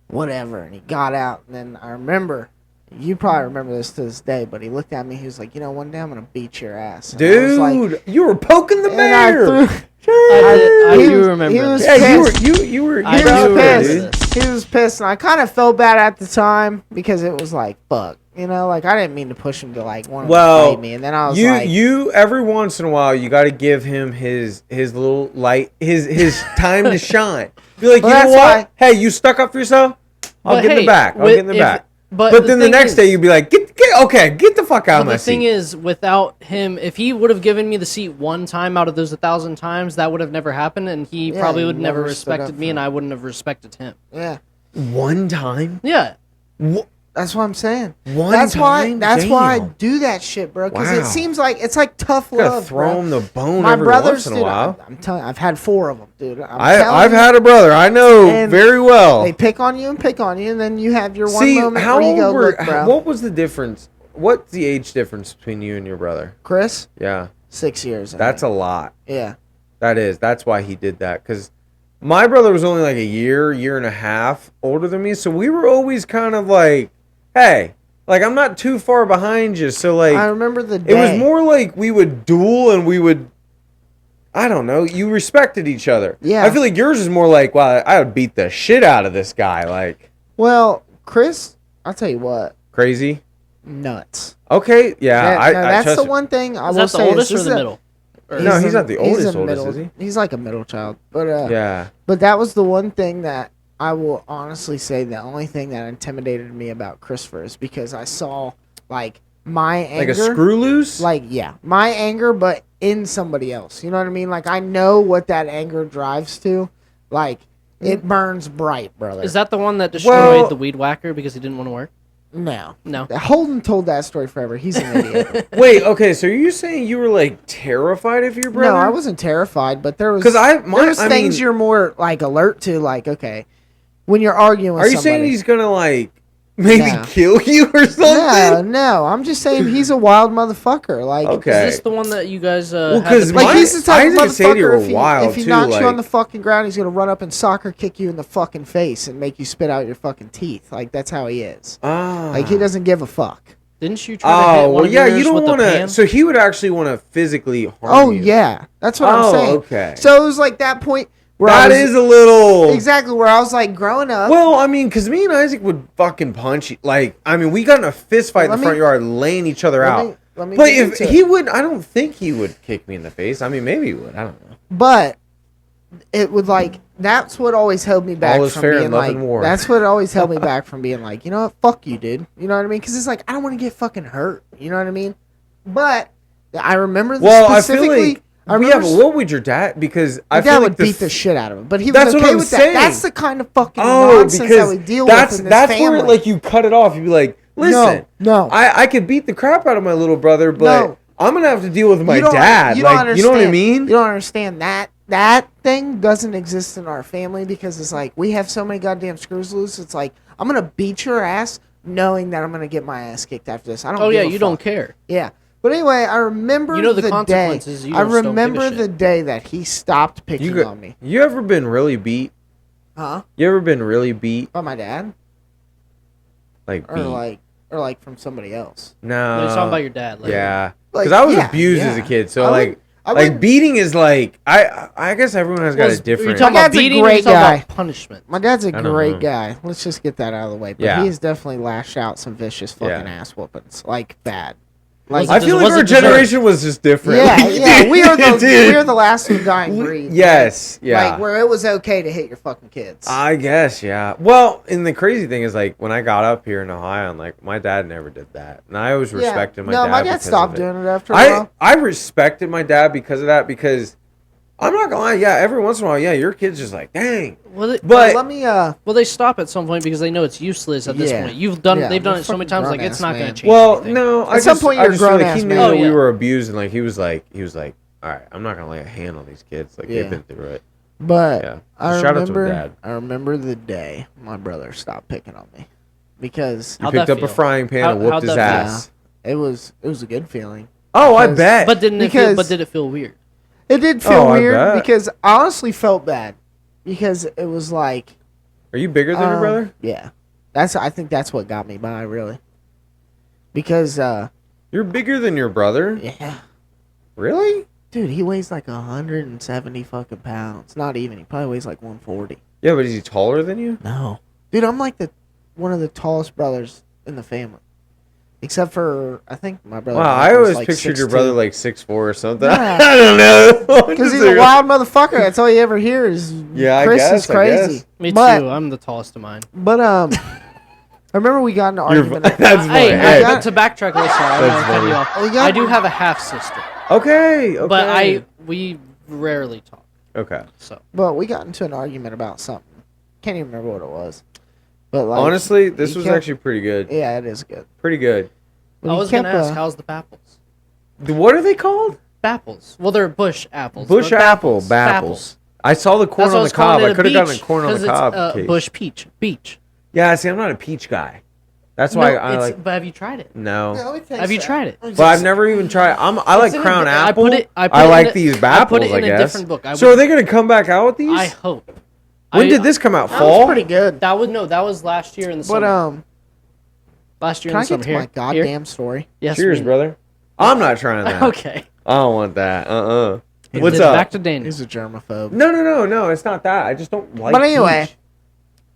whatever. And he got out. And then I remember, you probably remember this to this day, but he looked at me. He was like, one day I'm going to beat your ass. And I was Dude, like, you were poking the and I bear. threw. I He do was- remember. he was this. Yeah, you were pissed. you were I He proud do was of it, remember dude. this. He was pissed, and I kind of felt bad at the time because it was like, fuck, like I didn't mean to push him to like want to Well, fight me, and then I was You like, you every once in a while you got to give him his little light his time to shine. Be like, Well, you know that's what? why- Hey, you stuck up for yourself? I'll But get in hey, the back. I'll with- get in the if- back. But Then the thing next is- day you'd be like, get the fuck out of But my the thing seat. is, without him, if he would have given me the seat one time out of those 1,000 times, that would have never happened, and he Yeah, probably he would never never stood up respected me, for and him. I wouldn't have respected him. yeah, One time? Yeah, that's what I'm saying. One That's why. time? That's why I Damn. do that shit, bro. Because Wow. it seems like it's like tough Gotta love, throw bro. him the bone My every brothers, once in a dude. while. I'm telling you, I've had 4 of them, dude. I've had a brother. I know And very well. They pick on you and pick on you, and then you have your one See, moment how where you go, old were? look, bro. What was the difference? What's the age difference between you and your brother? Chris, Yeah, 6 years. I that's a think. lot. Yeah. That is. That's why he did that. Because my brother was only like a year and a half older than me, so we were always kind of like, hey, like I'm not too far behind you. So like, I remember the day. it was more like we would duel and we would. I don't know. You respected each other. Yeah. I feel like yours is more like, well, I would beat the shit out of this guy. Like, Well, Chris, I'll tell you what. Crazy. nuts. Okay, yeah, I that's trust the it. one thing I Is will that the say. oldest or is the that- middle? Or- No, he's not the he's oldest, a oldest, middle, is he? He's like a middle child. But Yeah. But that was the one thing that I will honestly say the only thing that intimidated me about Christopher is because I saw like my anger, Like a screw loose? like my anger, but in somebody else. You know what I mean? Like I know what that anger drives to. Like it burns bright, brother. Is that the one that destroyed Well- the weed whacker because he didn't want to work? no? No. Holden told that story forever. He's an idiot. Wait, okay, so are you saying you were like terrified of your brother? No, I wasn't terrified, but there was 'Cause there was I things mean- you're more like alert to. Like okay, when you're arguing with Are you somebody. saying he's gonna like maybe No. kill you or something? No. I'm just saying he's a wild motherfucker. Like, Okay. Is this the one that you guys Well, had 'cause the like my- he's the type of Isaac and Sadie motherfucker. were If he, wild, if he too, knocks you on like- the fucking ground, he's gonna run up and soccer kick you in the fucking face and make you spit out your fucking teeth. Like that's how he is. Ah. Like he doesn't give a fuck. Didn't you try to hit Oh, one well, of yeah, yours you don't with the want pan? to. So he would actually want to physically harm Oh you. yeah, that's what Oh, I'm saying. okay. So it was like that point where I That was, is a little. exactly where I was like growing up. Well, I mean, because me and Isaac would fucking punch. Like, I mean, we got in a fist fight in Let the me- front yard, laying each other let out. me But get if into it. he would, I don't think he would kick me in the face. I mean, maybe he would. I don't know. But it would like that's what always held me back All is from fair in being love like and war. that's what always held me back from being like, you know what, fuck you, dude. You know what I mean? Because it's like I don't want to get fucking hurt. You know what I mean? But I remember Well, I feel specifically. like. I Yeah, remember but what would your dad? Because my I dad feel would like beat the shit out of him, but he was That's what okay I'm with saying. that. That's the kind of fucking Oh, nonsense because that we deal that's with in this that's family. where like you cut it off. You'd be like, listen, no. I could beat the crap out of my little brother, but No. I'm gonna have to deal with my You don't- dad. You don't Like, understand. you know what I mean? You don't understand that thing doesn't exist in our family because it's like we have so many goddamn screws loose. It's like I'm gonna beat your ass knowing that I'm gonna get my ass kicked after this. I don't. Oh give yeah, a you don't fuck. care. Yeah. But anyway, I remember You know the day. consequences, you I just don't give a remember shit. the day that he stopped picking You on me. you ever been really beat? Huh? You ever been really beat? By my dad, Like or beat? like from somebody else. No. No, you're talking about your dad. Like, Yeah. Like, Because I was yeah, abused yeah. as a kid, so I like would- I like would- beating is like I guess everyone has got a You're different. talking My about dad's a beating or great you're talking guy. about punishment? My dad's a I don't great know. guy. Let's just get that out of the way. But Yeah. he's definitely lashed out some vicious fucking Yeah. ass whoopings, like bad. Was I it- feel like was our it deserved? generation was just different. Yeah, Like, yeah. We are the dude. we are the last of the dying breed. Yes, yeah. Like where it was okay to hit your fucking kids. I guess, yeah. Well, and the crazy thing is, like, when I got up here in Ohio, and like, my dad never did that, and I always respected my dad. No, my dad because stopped of it. doing it after a while. I respected my dad because of that. Because I'm not gonna lie, yeah. Every once in a while, yeah, your kid's just like, dang. Well, But Let me well, they stop at some point because they know it's useless at this Yeah. point. You've done, Yeah, they've done we're it so many fucking times, like it's grown-ass, not going man. to change. well, anything. no. I At some just, point, I you're a just feel like grown-ass he knew man. that Oh, we yeah. were abused, and like he was like, all right, I'm not gonna lay a hand on these kids. Like Yeah. they've been through it. But Yeah. I Shout out to my remember dad. I remember the day my brother stopped picking on me because You How'd picked that up a feel? frying pan and How'd whooped his that feel? ass. it was a good feeling. Oh, I Because- bet. But didn't it Because- feel? But did it feel weird? It did feel Oh, I weird bet. because I honestly felt bad because it was like Are you bigger than your brother? Yeah, I think that's what got me by really because You're bigger than your brother. yeah, Really? dude, he weighs like 170 fucking pounds. Not even. He probably weighs like 140. Yeah, but is he taller than you? No, dude, I'm like one of the tallest brothers in the family. Except for, I think my brother. Wow, I always pictured your brother like 6'4" or something. Yeah. I don't know. because he's a wild motherfucker. That's all you ever hear is Yeah, I Chris guess, is I crazy. guess. Me But- too. I'm the tallest of mine. But I remember we got in an You're, argument. that's funny. Hey, Hey. but to backtrack a little, sorry, I That's don't cut funny. you off. We got- I do have a half sister, Okay, okay. but we rarely talk. Okay. So But we got into an argument about something. Can't even remember what it was. But like, Honestly, this he was kept- actually pretty good. yeah, it is good. Pretty good. But I he was kept, gonna ask, how's the Bapples? What are they called? Bapples. Well, they're bush apples. Bush but apple, Bapples. bapples. I saw the corn That's on what I the was calling cob. it I a could have gotten a beach, corn on the 'cause it's, cob case. bush peach. Beach. Yeah, see, I'm not a peach guy. That's why No, I it's- like. But have you tried it? No. Have you tried it? But I've never even tried. I like in a Crown di- I Apple. put it- I put I it in like a- these I Bapples, put it in I a guess. different book. I So would- are they going to come back out with these? I hope. When did this come out? That Fall? was pretty good. That was last year in the But summer. Last year can in I the summer. get to my Here. goddamn story? Yes, Cheers, we- brother. I'm not trying that. Okay. I don't want that. What's Then up? Back to Daniel. He's a germaphobe. No. It's not that. I just don't like. But anyway. peach.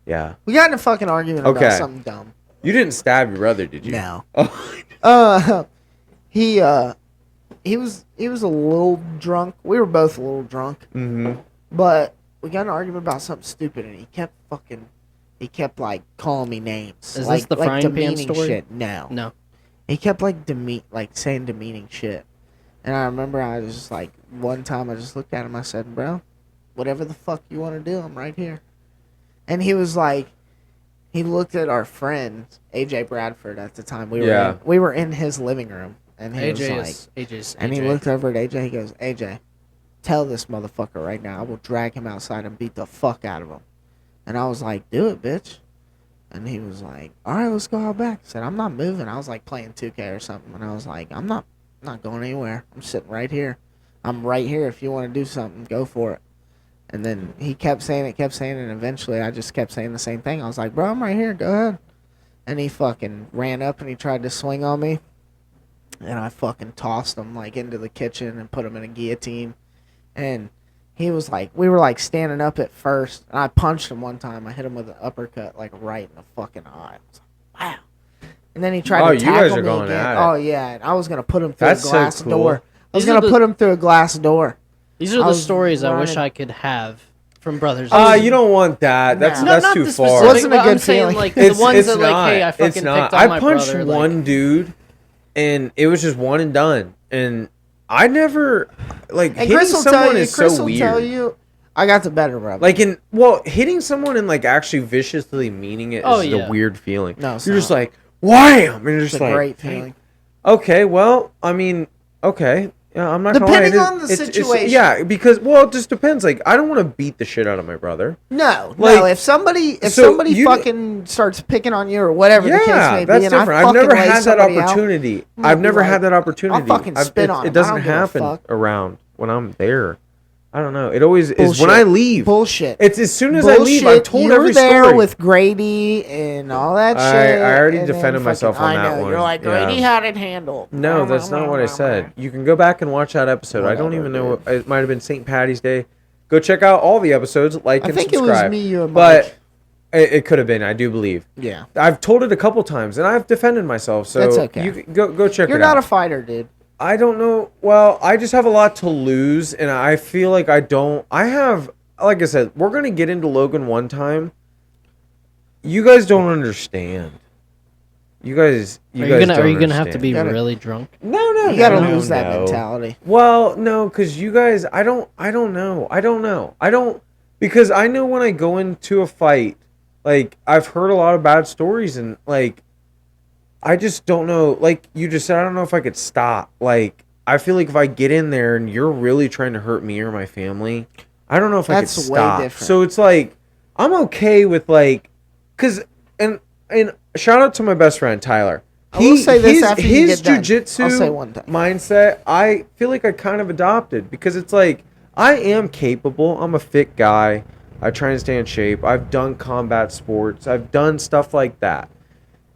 Yeah. We got in a fucking argument Okay. about something dumb. You didn't stab your brother, did you? No. Oh. He was a little drunk. We were both a little drunk, Mm-hmm. but we got in an argument about something stupid, and he kept like calling me names. Is like, this the like frying pan demeaning story? Shit. No. No. He kept like saying demeaning shit. And I remember I was just like, one time I just looked at him, I said, bro, whatever the fuck you want to do, I'm right here. And he was like, he looked at our friend, AJ Bradford at the time. We were in his living room. And he was like, and he looked over at AJ, he goes, AJ, tell this motherfucker right now, I will drag him outside and beat the fuck out of him. And I was like, do it, bitch. And he was like, all right, let's go out back. I said, I'm not moving. I was like playing 2K or something. And I was like, I'm not going anywhere. I'm sitting right here. I'm right here. If you want to do something, go for it. And then he kept saying it. And eventually I just kept saying the same thing. I was like, bro, I'm right here. Go ahead. And he fucking ran up and he tried to swing on me. And I fucking tossed him like into the kitchen and put him in a guillotine. And he was like, we were like standing up at first. And I punched him one time. I hit him with an uppercut like right in the fucking eye. I was like, wow. And then he tried to tackle you guys are me going again. at it. Oh yeah, and I was gonna put him through That's a so glass cool. door. I was These are gonna the- put him through a glass door. These are I the was stories I wish running- I could have from brothers. You don't want that. That's No. that's too the far. specific, Wasn't a but good I'm saying feeling. like the ones that like, hey, I fucking It's not. picked on my I punched brother. one dude, and it was just one and done. And I never like And hitting Chris will someone tell you. is Chris so will tell weird. you. I got the better brother. Like hitting someone and like actually viciously meaning it is Oh, a yeah. weird feeling. No, it's you're just not. like wham, and you're it's just a like great feeling. okay, well, I mean, okay. Yeah, I'm not gonna lie. Depending on the situation. Yeah, because it just depends. Like, I don't want to beat the shit out of my brother. No, Like, if somebody so you- fucking starts picking on you or whatever the case Yeah, may that's be, and I different. I've fucking never lay had that somebody out, opportunity. I'm gonna I've be never like, had that opportunity. fucking spit on him. it I doesn't don't give a happen fuck. around when I'm there. I don't know. It always is Bullshit. when I leave. Bullshit. It's as soon as I leave. I've told you were every there story. with Grady and all that I shit. already and then defended myself on I that know, one. You're like, Yeah. Grady had it handled. No, that's not what I said. You can go back and watch that episode. I don't Whatever, even know. It might have been St. Patty's Day. Go check out all the episodes. Like I and think it subscribe. was me, you, and but Mike. it could have been. I do believe. Yeah. I've told it a couple times, and I've defended myself. So That's okay. You can go check You're it out. not a fighter, dude. I don't know. Well, I just have a lot to lose, and I feel like I don't. I have, like I said, we're gonna get into Logan one time. You guys don't understand. You guys Are you don't gonna have to understand. be Gotta- really drunk? No, You gotta no, lose that no. mentality. Well, no, because you guys, I don't know, because I know when I go into a fight, like I've heard a lot of bad stories, and like I just don't know. Like you just said, I don't know if I could stop. Like I feel like if I get in there and you're really trying to hurt me or my family, I don't know if I could That's way stop. different. So it's like I'm okay with like, cause and shout out to my best friend Tyler. I will say this after you his get done. jujitsu I'll say one thing. mindset, I feel like I kind of adopted because it's like I am capable. I'm a fit guy. I try and stay in shape. I've done combat sports. I've done stuff like that.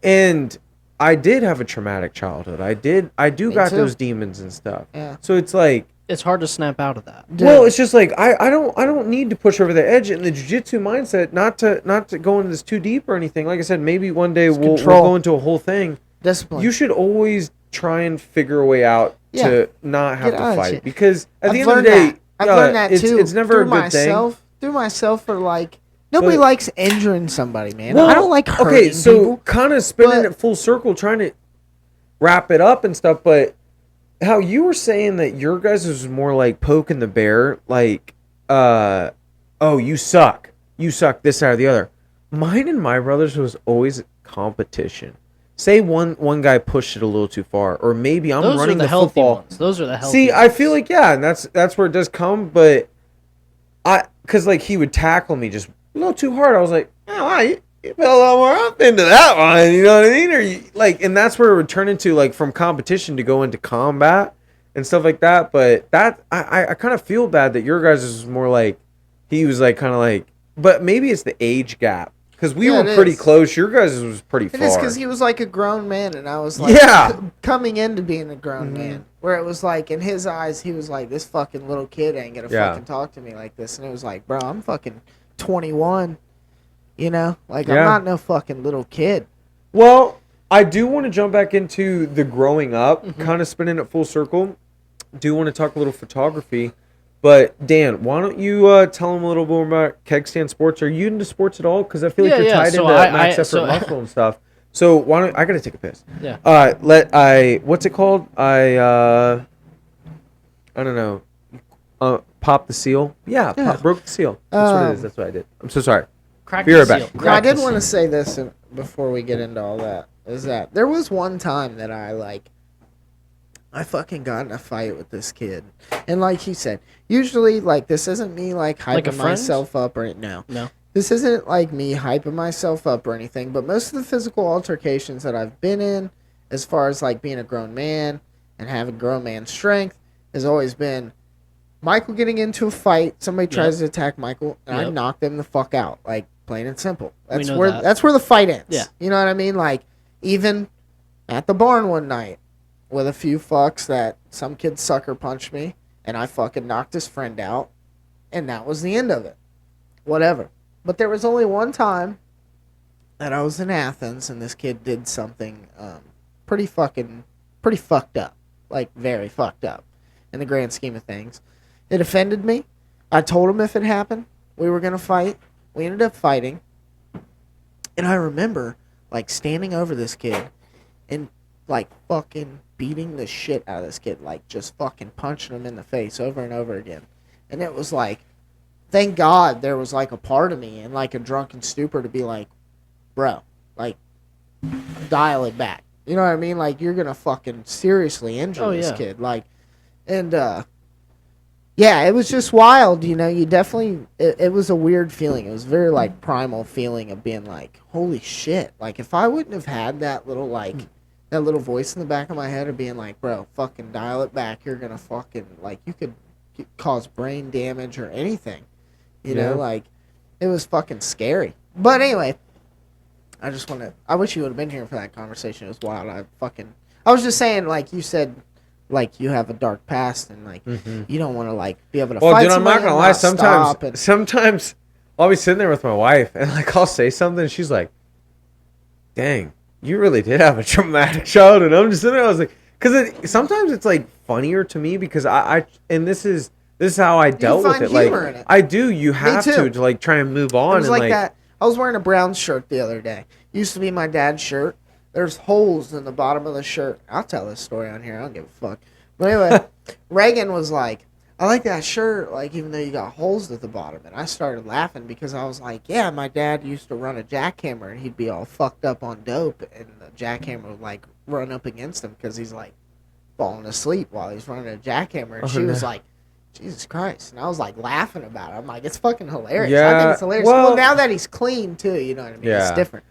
And I did have a traumatic childhood. I do Me got too. those demons and stuff. Yeah. So it's like, It's hard to snap out of that. Dude. well, it's just like I don't need to push over the edge in the jiu-jitsu mindset, not to go into this too deep or anything. Like I said, maybe one day we'll control. go into a whole thing. Discipline. You should always try and figure a way out Yeah. to not have Get to out of fight shit. because at the I've end of the learned day, I've learned that it's, too. it's never a through good myself, Through myself, for like nobody But- likes injuring somebody, man. thing. I don't like hurting okay, so people. kind of spinning but- it full circle, trying to wrap it up and stuff. But how you were saying that your guys was more like poking the bear, like, oh, you suck, this, that, or the other. Mine and my brothers was always competition. Say one guy pushed it a little too far, or maybe I'm Those are running the the healthy football. ones. Those are the healthy. See, I ones. feel like and that's where it does come, but because like he would tackle me just a little too hard. I was like, oh, you fell a lot more up into that one, you know what I mean? Or you, like, and that's where it would turn into like from competition to go into combat and stuff like that. But that I kind of feel bad that your guys is more like he was like kind of like, but maybe it's the age gap because we Yeah, were it pretty is. close. Your guys was pretty It far. is because he was like a grown man, and I was like, Yeah. coming into being a grown Mm-hmm. man, where it was like in his eyes, he was like, this fucking little kid ain't gonna Yeah. fucking talk to me like this, and it was like, bro, I'm fucking 21, you know, like Yeah. I'm not no fucking little kid. Well, I do want to jump back into the growing up, Mm-hmm. kind of spinning it full circle. Do want to talk a little photography. But, Dan, why don't you tell them a little more about Keg Stand Sports? Are you into sports at all? Because I feel like Yeah, you're yeah, tied so into I- Max I- Effort so- Muscle and stuff. So, why don't I got to take a piss. Yeah. What's it called? I don't know. Pop the seal? Yeah, Yeah. broke the seal. That's what it is. Um, That's what I did. I'm so sorry. Crack Be the right back. seal. No, I Crack did the want to seal. say this before we get into all that. Is that there was one time that I fucking got in a fight with this kid, and like he said, usually like this isn't me like Like a hyping friend? myself up or no. No. This isn't like me hyping myself up or anything, but most of the physical altercations that I've been in, as far as like being a grown man and having grown man strength, has always been Michael getting into a fight. Somebody tries to attack Michael, and I Yep. knock them the fuck out, like plain and simple. That's know where that. that's where the fight ends. Yeah. You know what I mean? Like even at the barn one night with a few fucks that some kid sucker punched me, and I fucking knocked his friend out, and that was the end of it. Whatever. But there was only one time that I was in Athens and this kid did something pretty fucked up. Like, very fucked up in the grand scheme of things. It offended me. I told him if it happened, we were going to fight. We ended up fighting. And I remember, like, standing over this kid and, like, fucking beating the shit out of this kid. Like, just fucking punching him in the face over and over again. And it was like, thank God there was like a part of me in like a drunken stupor to be like, bro, like, dial it back. You know what I mean? Like, you're gonna fucking seriously injure Oh, this yeah. kid. Like, and yeah, it was just wild. You know, you definitely it was a weird feeling. It was very like primal feeling of being like, holy shit. Like, if I wouldn't have had that little like that little voice in the back of my head of being like, bro, fucking dial it back. You're gonna fucking like you could cause brain damage or anything. You know, Yeah. like, it was fucking scary. But anyway, I wish you would have been here for that conversation. It was wild. I was just saying, like, you said, like, you have a dark past and, like, you don't want to, like, be able to Well, fight dude, I'm somebody not gonna and lie. stop and- Sometimes I'll be sitting there with my wife, and like I'll say something, and she's like, "Dang, you really did have a traumatic childhood." And I'm just sitting there. I was like, because sometimes it's like funnier to me because and this is how I dealt with find it. Like humor in it. I do. You have too. to like try and move on. It was and like that. I was wearing a brown shirt the other day. Used to be my dad's shirt. There's holes in the bottom of the shirt. I'll tell this story on here. I don't give a fuck. But anyway, Reagan was like, I like that shirt, like, even though you got holes at the bottom. And I started laughing because I was like, yeah, my dad used to run a jackhammer, and he'd be all fucked up on dope, and the jackhammer would, like, run up against him because he's, like, falling asleep while he's running a jackhammer. And she was like, Jesus Christ. And I was, like, laughing about it. I'm like, it's fucking hilarious. I think Yeah, it's hilarious. well- Well, now that he's clean, too, you know what I mean? It's Yeah. different.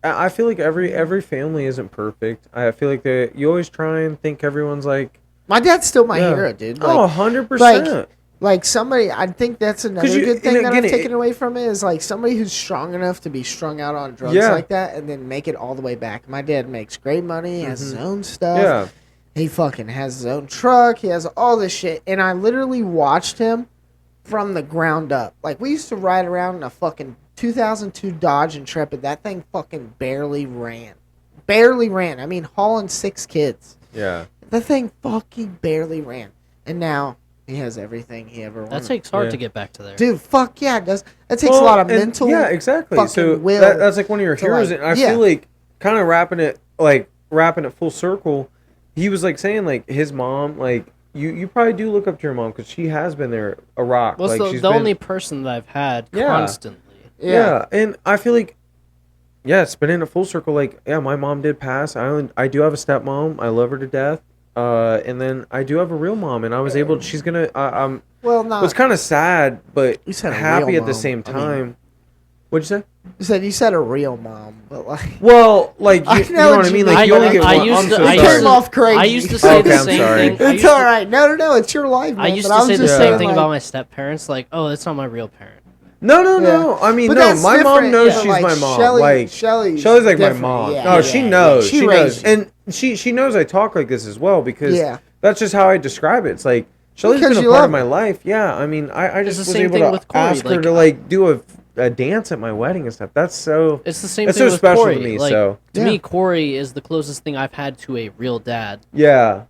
I feel like every family isn't perfect. I feel like you always try and think everyone's like, My dad's still my yeah. hero, dude. Oh, Like, 100%. like somebody, I think that's another you- good thing and that again, I've taken away from it is like somebody who's strong enough to be strung out on drugs Yeah. like that and then make it all the way back. My dad makes great money, he has his own stuff. Yeah. He fucking has his own truck. He has all this shit. And I literally watched him from the ground up. Like, we used to ride around in a fucking 2002 Dodge Intrepid. That thing fucking barely ran. Barely ran. I mean, hauling 6 kids. Yeah. The thing fucking barely ran. And now he has everything he ever wanted. That takes hard Yeah. to get back to there. Dude, fuck yeah, it does. That takes Well, a lot of and- mental. Yeah, exactly. fucking So will that's like one of your to, heroes, like- and I yeah. feel like kind of wrapping it full circle. He was like saying like his mom, like you probably do look up to your mom because she has been there a rock. Well, like it's she's the been, only person that I've had Yeah. constantly. yeah. And I feel like spinning a full circle. Like my mom did pass. I do have a stepmom. I love her to death. And then I do have a real mom, and I was able. She's gonna. Well, no. It's kind of sad, but You said a happy real at the mom. same I mean- time. What'd you say? you said a real mom, but like. Well, like I you know know what what I you mean. mean. Like you I- only get I one. used I'm to- so I sorry. came off crazy. I used to say Okay, the I'm same sorry. thing. I It's used all to- right. No, it's your life, man. I used but to was say the just same saying, thing like, about my step parents. Like, oh, that's not my real parent. No. Yeah. I mean, But no. that's My mom different, knows yeah. she's Like, my mom. Shelly's Shelly's like my different, mom. yeah, No, she yeah, knows. yeah. She She knows, raised you. and she knows I talk like this as well because Yeah. that's just how I describe it. It's like Shelly's Because been a you part love of my her. life. Yeah, I mean, I It's just the was same able thing to with Corey, ask her like, to like do a a dance at my wedding and stuff. That's so. It's the same That's thing so with special Corey. to me. Like, So to Yeah. me, Corey is the closest thing I've had to a real dad. yeah,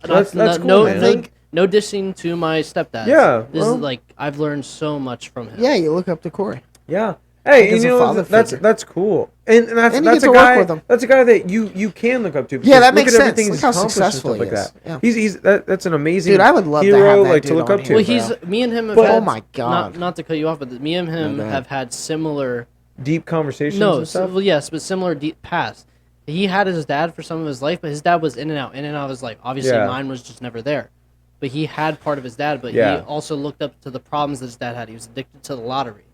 that's no, cool, no, man. no, no dissing to my stepdad. Yeah, This well- is like I've learned so much from him. Yeah, you look up to Corey. Yeah. Hey, Like, as you a know father that's figure. cool, and that's And you that's get a to work guy. with him. That's a guy that you can look up to. Yeah, because that look makes at sense. everything Look he's how accomplished and successful stuff he like is. that. Yeah. That's an amazing Dude, I would love to hero have that like dude to look on up here, to. Well, me and him have But- had. Oh my God. Not to cut you off, but me and him go ahead. have had similar. Deep conversations. No, and stuff. well, yes, but similar deep past. He had his dad for some of his life, but his dad was in and out of his life. Obviously, Yeah. mine was just never there. But he had part of his dad, but Yeah. he also looked up to the problems that his dad had. He was addicted to the lottery.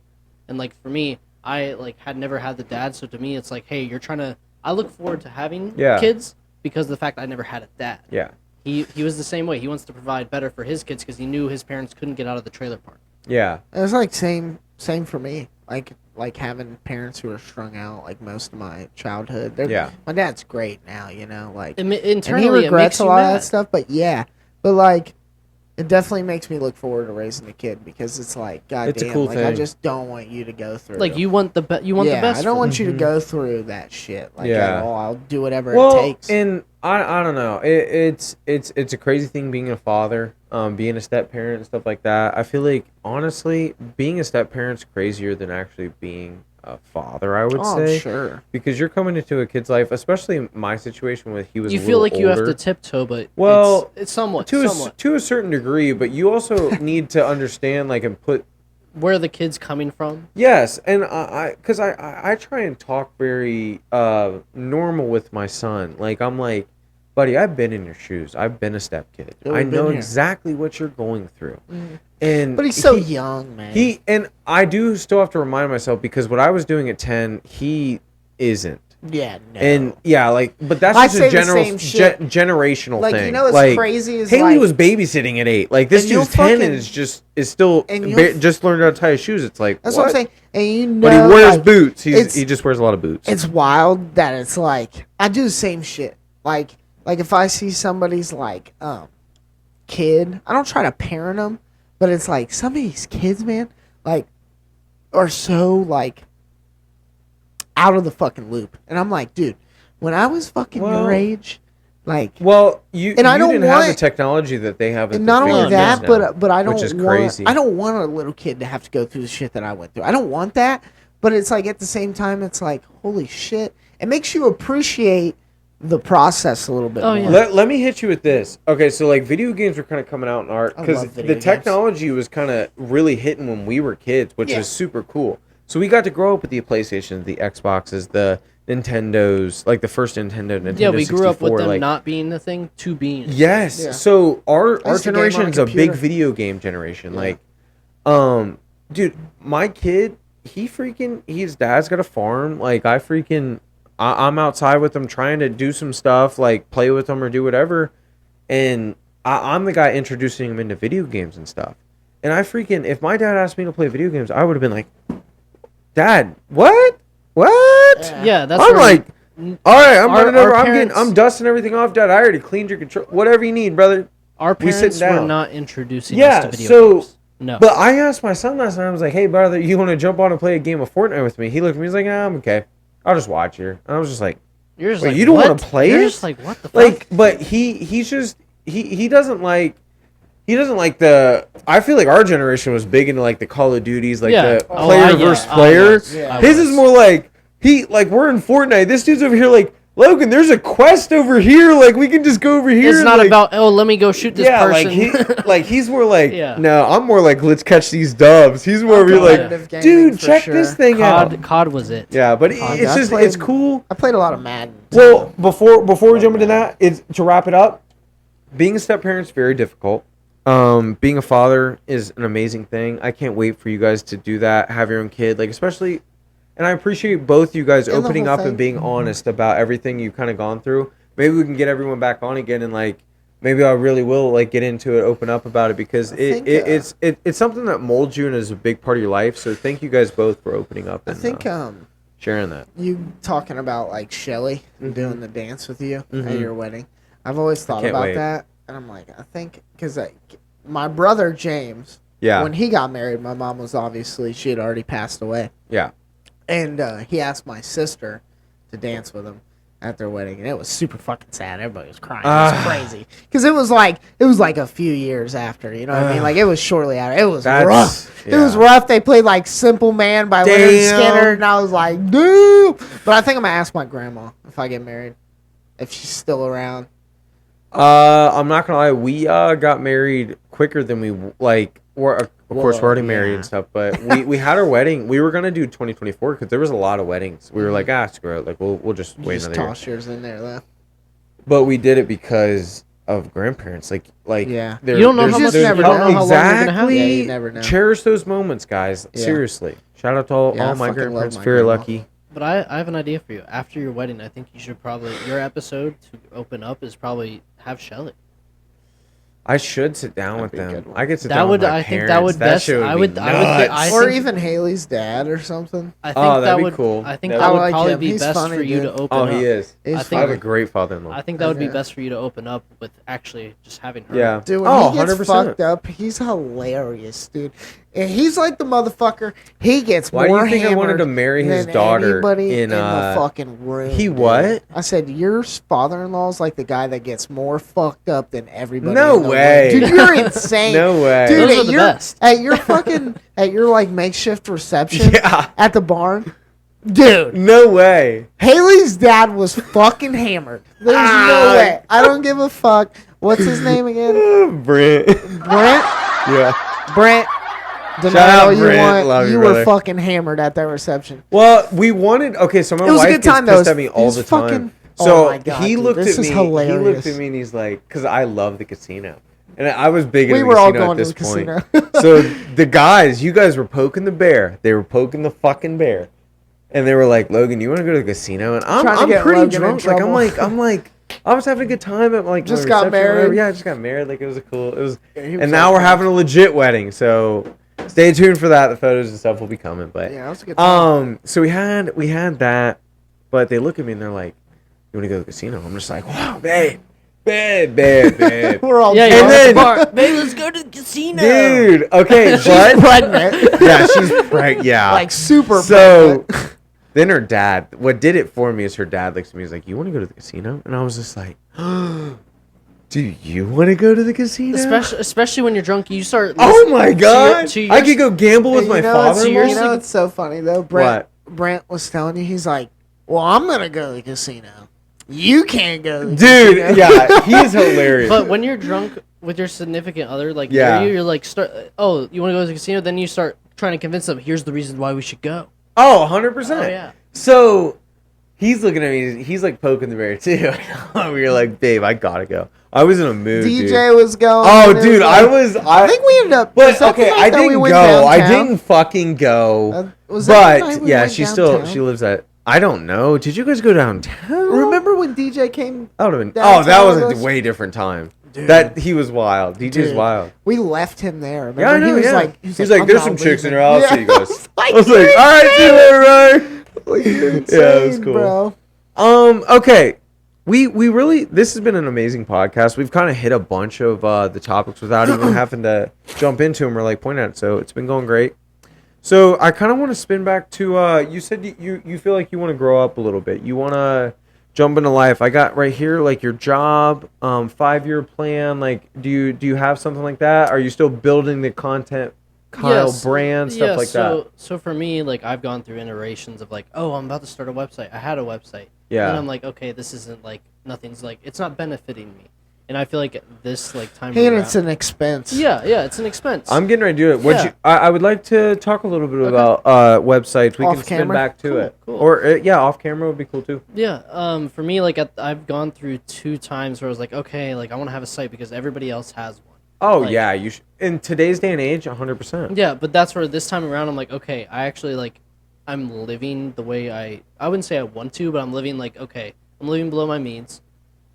And like for me, I like had never had the dad, so to me it's like, hey, you're trying to I look forward to having Yeah. kids because of the fact I never had a dad. Yeah, He was the same way. He wants to provide better for his kids because he knew his parents couldn't get out of the trailer park. yeah, It was like same for me. Like having parents who are strung out like most of my childhood. Yeah. My dad's great now, you know, like and Internally, he it regrets makes a you lot of mad. that stuff, but yeah. But like it definitely makes me look forward to raising a kid because it's like god It's a damn, cool like I thing. just don't want you to go through Like you want the you want yeah, the best. I don't for want them. you to go through that shit like Yeah. at all. I'll do whatever well, it takes. and I don't know. It's a crazy thing being a father, being a step parent and stuff like that. I feel like honestly, being a step parent's crazier than actually being a father. I would Oh, say. I'm sure. Because you're coming into a kid's life, especially in my situation with he was. You a feel little like you have older. to tiptoe, but Well, it's somewhat to a certain degree, but you also need to understand like and put where the kid's coming from. yes, and because I try and talk very normal with my son. Like I'm like, buddy, I've been in your shoes. I've been a step kid. Yeah, I we've know been here. exactly what you're going through. And But he's so young, man. He and I do still have to remind myself because what I was doing at 10, he isn't. yeah, no. And yeah, like, but that's I just say a the general same shit. generational Like, you thing. know what's like, crazy is, Haley like- was babysitting at 8. Like this And you'll dude's 10 fucking- and is still and you'll just learned how to tie his shoes. It's like That's what I'm saying. And you know, But he wears like, boots. it's- He just wears a lot of boots. It's wild that it's like I do the same shit. Like if I see somebody's like kid, I don't try to parent them, but it's like some of these kids, man, like are so like out of the fucking loop, and I'm like, dude, when I was fucking Well- your age, like, well, you And I you don't didn't have the want- technology that they have. At and their not only fingertips that, now, but I don't which is want crazy. I don't want a little kid to have to go through the shit that I went through. I don't want that, but it's like at the same time, it's like holy shit. It makes you appreciate the process a little bit Oh, more. yeah. Let me hit you with this. Okay, so like video games were kind of coming out in art I because love video the games. technology was kind of really hitting when we were kids, which Yeah. was super cool. So we got to grow up with the PlayStations, the Xboxes, the Nintendos, like the first Nintendo, Nintendo Yeah, we grew up with 64, them like, not being the thing to being. yes. Yeah. So our I used to game generation on a is a big computer. video game generation. Yeah. Like, dude, my kid, his dad's got a farm. Like I'm outside with him trying to do some stuff, like play with him or do whatever. And I'm the guy introducing him into video games and stuff. And if my dad asked me to play video games, I would have been like, Dad, what? What? Yeah, that's I'm where like, all right, I'm our- running over. our I'm parents- dusting everything off, Dad. I already cleaned your control. Whatever you need, brother. our we sit parents were down. not introducing Yeah, us to video so- games. No. But I asked my son last night, I was like, hey, brother, you want to jump on and play a game of Fortnite with me? He looked at me, he's like, nah, I'm okay. I'll just watch here. And I was just like, You're just wait, like, you don't what? wanna play You're it? just like, what the fuck? like, but he doesn't like, the, I feel like our generation was big into like the Call of Duties, like Yeah. the Oh, player I- yeah, versus I player. was. Yeah. I His was. is more like, we're in Fortnite. This dude's over here like, Logan, there's a quest over here. Like, we can just go over here. It's and, not like, about, oh, let me go shoot this yeah, person. he's more like, Yeah. no, I'm more like, let's catch these dubs. He's more over here like, Competitive gaming dude, for check sure. this thing out. COD was it. Yeah, but I it's just, played- it's cool. I played a lot of Madden. Well, before we jump into that, it's to wrap it up. Being a step parent is very difficult. Being a father is an amazing thing. I can't wait for you guys to do that. Have your own kid, like especially. And I appreciate both you guys And the opening whole up thing. and being honest about everything you've kind of gone through. Maybe we can get everyone back on again and like maybe I really will like get into it, open up about it because think, it's something that molds you and is a big part of your life. So thank you guys both for opening up I and think sharing that. you talking about like Shelly doing the dance with you at Mhm. your wedding. I've always thought can't about wait. that, and I'm like, I think because my brother James Yeah. When he got married, my mom was obviously, she had already passed away. Yeah. And he asked my sister to dance with him at their wedding, and it was super fucking sad. Everybody was crying. It was crazy because it was like a few years after. You know what I mean? Like it was shortly after. It was rough. Yeah. It was rough. They played like "Simple Man" by Leonard Skinner, and I was like, dude. But I think I'm gonna ask my grandma if I get married, if she's still around. I'm not gonna lie. We got married quicker than we like. Of course, we're already married and stuff, but we had our wedding. We were gonna do 2024 because there was a lot of weddings. We were like, screw it. Like we'll just wait another year. Toss yours in there, though. But we did it because of grandparents. Like yeah. You don't know how much. You never don't know know how long you're gonna have. Yeah, you never know. Cherish those moments, guys. Yeah. Seriously. Shout out to all I my fucking grandparents. love my Very grandma. lucky. But I have an idea for you. After your wedding, I think you should probably your episode to open up is probably have Shelly. I should sit down with be a them. good one. I could sit That down would- with my I think that parents. would best- shit I be would- I would- nuts. I Or think- even Haley's dad or something. I think that'd that be would cool. I think That that would- would I like probably him. be He's best funny, for you dude. to open Oh, up. he is. He's I I think- have a great father-in-law. I think that would be Okay. best for you to open up with actually just having her. Yeah. Dude, when Oh, he gets 100%. fucked up, he's hilarious, dude. And he's like the motherfucker. He gets Why do more you think I wanted hammered to marry his than daughter anybody in, the fucking room. he dude. what? I said your father-in-law's like the guy that gets more fucked up than everybody. No in the way. room. Dude. You're insane. No way. Dude, Those are at the your, best. at your fucking at your like makeshift reception Yeah. at the barn, dude. No way. Haley's dad was fucking hammered. There's no way. I don't give a fuck. What's his name again? Brent. Brent. Yeah. Brent. Deny Shout out all you Brent. want. Love you, You were brother. fucking hammered at that reception. Well, we wanted. Okay, so my It was a wife good time, gets though. pissed at me all It's the time. fucking- So oh my God, he dude, looked this at is me. He looked hilarious. at me and he's like, because I love the casino, and I was big We into were the all casino going at to this the point. casino. So the guys, you guys were poking the bear. They were poking the fucking bear, and they were like, "Logan, you want to go to the casino?" And Trying to I'm get pretty Logan in drunk. Like trouble. I'm like, I was having a good time at like Just my got reception or whatever. married. Yeah, I just got married. Like it was Yeah, he was and now all we're pumped. having a legit wedding. So stay tuned for that. The photos and stuff will be coming. But Yeah, that was a good time. so we had that, but they look at me and they're like, "You want to go to the casino?" I'm just like, "Wow, babe." Babe. We're all Yeah, And you're at then- the bar. Babe, let's go to the casino. Dude, okay, She's but pregnant. yeah, she's pregnant. Yeah, Like super so. pregnant. Then her dad. What did it for me is her dad looks at me. He's like, "You want to go to the casino?" And I was just like, "Do you want to go to the casino?" Especially when you're drunk, you start. Oh my god! to your- I could go gamble with You my know, father. you know, it's so funny though. What? Brent was telling you, he's like, "Well, I'm gonna go to the casino. You can't go." To the Dude, casino." yeah, he's hilarious. But when you're drunk with your significant other, like Yeah. you're like, oh, you want to go to the casino? Then you start trying to convince them. Here's the reason why we should go. Oh, 100%. Oh, yeah. So he's looking at me. He's like poking the bear too. We were like, "Babe, I gotta go." I was in a mood. DJ dude. was going. Oh, and it dude, was like- I think we ended up. was But that the okay, night I that we didn't went go. I downtown? didn't fucking go. Was that the night But we yeah, went she downtown? lives at. I don't know. Did you guys go downtown? Remember when DJ came? That would have been. downtown Oh, that was with a us? way different time. Dude. That he was wild. DJ's Dude. wild. We left him there. Remember? Yeah, I know. He was yeah. like, he's like, "I'm "There's not some chicks in leaving." here. I'll Yeah, see you guys." I I was like, "You're "All right, see you later, Ryan." Like, you're insane, Yeah, it was cool. bro. Okay. We really, this has been an amazing podcast. We've kind of hit a bunch of the topics without even having to jump into them or like point at it. So it's been going great. So I kind of want to spin back to you said you feel like you want to grow up a little bit. You want to jump into life. I got right here like your job, 5-year plan. Like, do you have something like that? Are you still building the content, Kyle Yes. brand, stuff like that? So for me, like I've gone through iterations of like, oh, I'm about to start a website. I had a website. Yeah. And I'm like, okay, this isn't like nothing's like it's not benefiting me. And I feel like this like time. And around- it's an expense. yeah, it's an expense. I'm getting ready to do it. What Yeah. you? I would like to talk a little bit about websites. We Off can spin camera? back to Cool, it, cool. or yeah, off camera would be cool too. Yeah, for me, like I've gone through 2 times where I was like, okay, like I want to have a site because everybody else has one. Oh Like- yeah, you in today's day and age, 100%. Yeah, but that's where this time around I'm like, okay, I actually like I'm living the way I wouldn't say I want to, but I'm living like, okay, I'm living below my means.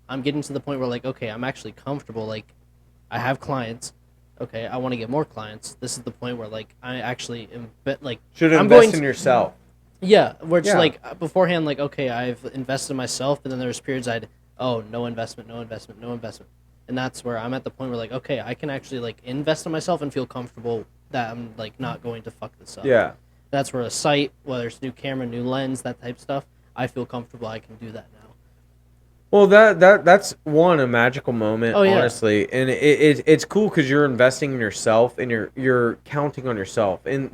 I'm getting to the point where like, okay, I'm actually comfortable. Like, I have clients. Okay, I want to get more clients. This is the point where like I actually am like Should I'm invest going in to- yourself. Yeah, where it's Yeah. like beforehand, like okay, I've invested in myself, but then there's periods no investment, and that's where I'm at the point where like okay, I can actually like invest in myself and feel comfortable that I'm like not going to fuck this up. Yeah. That's where a sight, whether it's new camera, new lens, that type of stuff, I feel comfortable I can do that now. Well, that's a magical moment, Oh, yeah. honestly, and it's cool because you're investing in yourself and you're counting on yourself. And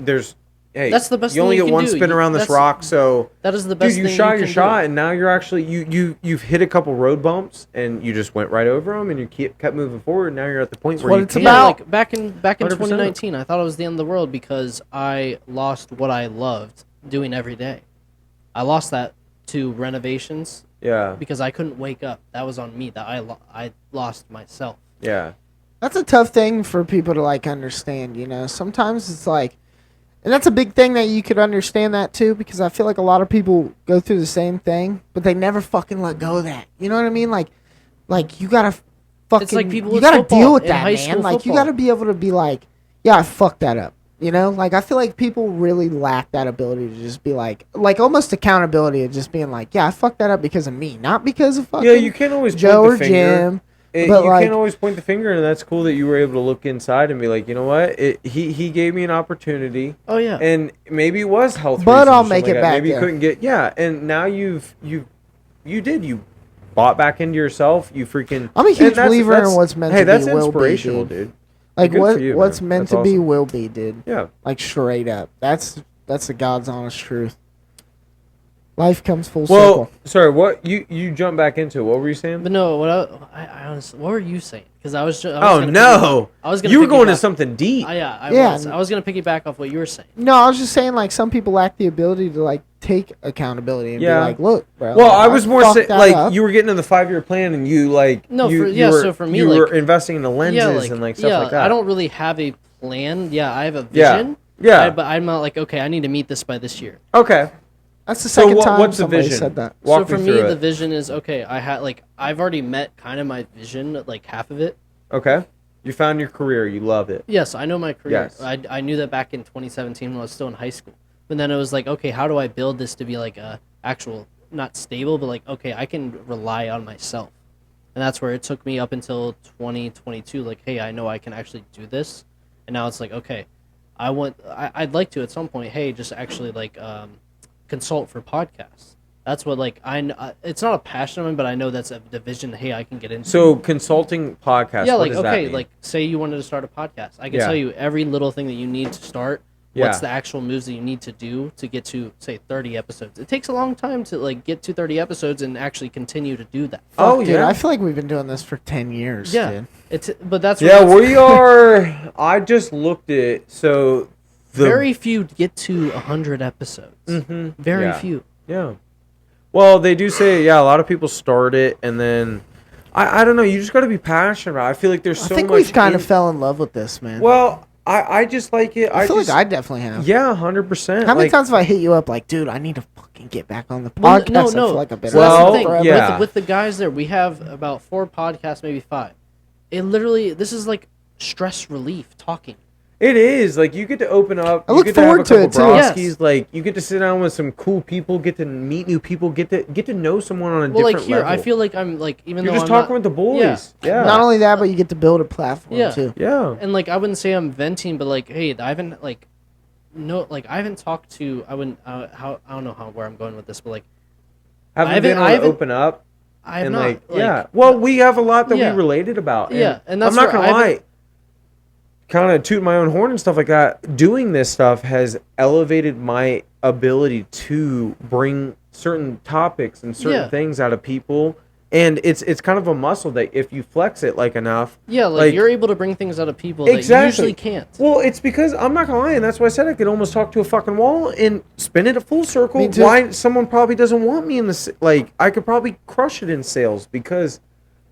That's the best You thing only you get can one do. spin around this rock, so That is the best dude, you thing shot you your can shot, do. and now you're actually you've hit a couple road bumps, and you just went right over them, and you kept moving forward. And now you're at the point where what you it's can't- about. Like back in 100%. 2019, I thought it was the end of the world because I lost what I loved doing every day. I lost that to renovations Yeah, because I couldn't wake up. That was on me. That I lost myself. yeah, That's a tough thing for people to like understand, you know. Sometimes it's like, and that's a big thing that you could understand that too, because I feel like a lot of people go through the same thing, but they never fucking let go of that. You know what I mean? Like you gotta fucking, It's like people you with gotta football, deal with in that, high man. school Like you football. gotta be able to be like, yeah, I fucked that up. You know, like I feel like people really lack that ability to just be like almost accountability of just being like, yeah, I fucked that up because of me, not because of fucking yeah. You can't always Joe point or the finger. Jim. You But, like- can't always point the finger, and that's cool that you were able to look inside and be like, you know what? He gave me an opportunity, Oh yeah. and maybe it was health. But reasons I'll or make something it like that. back Maybe you there. couldn't get and now you bought back into yourself. You freaking. I'm a and huge that's- believer in that's- what's meant hey, to be that's will be, inspirational, dude. dude. Like Good what for you, what's man. meant That's to be awesome. will be, dude. Yeah. Like straight up. That's the God's honest truth. Life comes full Well, circle. sorry. What you jumped back into? What were you saying? But no, I honestly, what were you saying? Because I was. Oh no! I was gonna You were going to piggyback- something deep. Yeah, I Yeah. was. I was gonna piggyback off what you were saying. No, I was just saying like some people lack the ability to like take accountability and Yeah. be like, look, bro. Well, like, I was more fucked that like up. you were getting in the 5-year plan, and you like No, you, for- you yeah, were, so for me, you like- were investing in the lenses Yeah, like, and like stuff yeah, like that. I don't really have a plan. Yeah, I have a Yeah. vision. Yeah. But I'm not like, okay, I need to meet this by this year. Okay. That's the So second what, time what's the somebody vision? said that. Walk so for me me, through the it. vision is okay. I've already met kind of my vision, like half of it. Okay. You found your career. You love it. Yes, I know my career. Yes. I knew that back in 2017 when I was still in high school. But then it was like, okay, how do I build this to be like a actual, not stable, but like, okay, I can rely on myself. And that's where it took me up until 2022. Like, hey, I know I can actually do this. And now it's like, okay, I'd like to at some point, hey, just actually like consult for podcasts. That's what like it's not a passion of mine, but I know that's a division. Hey, I can get into. So consulting podcast. Yeah, what like does that okay, mean? like say you wanted to start a podcast, I can Yeah. tell you every little thing that you need to start. Yeah. What's the actual moves that you need to do to get to say 30 episodes? It takes a long time to like get to 30 episodes and actually continue to do that. Oh, Fuck, dude, yeah. I feel like we've been doing this for 10 years, Yeah, dude. but that's Yeah, what we are. I just looked at it. So the very few get to 100 episodes. Mhm. Very Yeah. few. Yeah. Well, they do say a lot of people start it and then I don't know. You just got to be passionate about it. I feel like there's I so think much. we've kind of fell in love with this, man. Well, I just like it. I feel just, like I definitely have. Yeah, 100%. How many like, times have I hit you up like, dude, I need to fucking get back on the Well, podcast? no, I feel no. like I've been So on that's Well, the it thing. forever. yeah. With the guys there, we have about 4 podcasts, maybe 5. It literally, this is like stress relief talking. It is like you get to open up. I you look get to have forward a to couple it, too. brewskis, Like you get to sit down with some cool people, get to meet new people, get to know someone on a Well, different like here, level. I feel like I'm like even You're though just I'm talking not, with the boys. Yeah. Not only that, but you get to build a platform Yeah. too. Yeah. and like I wouldn't say I'm venting, but like hey, I haven't like no like I haven't talked to I wouldn't how I don't know where I'm going with this, but like Haven't I been haven't- able I to haven't- open up I have and not like yeah. Well, we have a lot that we related about. Yeah, and that's I'm not where gonna I lie. haven't- Kind of toot my own horn and stuff like that. Doing this stuff has elevated my ability to bring certain topics and certain Yeah. things out of people, and it's kind of a muscle that if you flex it like enough. yeah, like you're able to bring things out of people that you usually can't. Well, it's because I'm not gonna lie, and that's why I said I could almost talk to a fucking wall and spin it a full circle. Me too. Why someone probably doesn't want me in the like I could probably crush it in sales because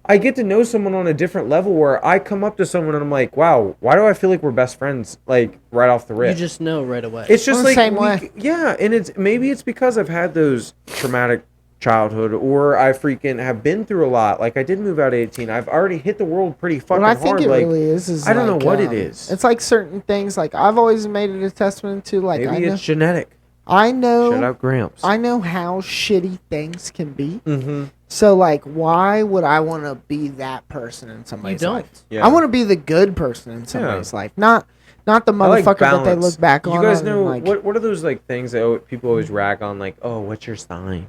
I get to know someone on a different level where I come up to someone and I'm like, wow, why do I feel like we're best friends like right off the rip? You just know right away. It's just I'm the like same way. yeah, and it's because I've had those traumatic childhood or I freaking have been through a lot. Like I did move out at 18. I've already hit the world pretty fucking What I think hard. it Like really is I don't like, know what it is. It's like certain things. Like I've always made it a testament to like maybe it's genetic. I Shout know out Gramps. I know how shitty things can be. Mm-hmm. So like, why would I want to be that person in somebody's don't. life? Yeah. I want to be the good person in somebody's life, not not the I like motherfucker that they balance. look back on. You guys and, know like, what are those like things that people always rag on? Like, oh, what's your sign?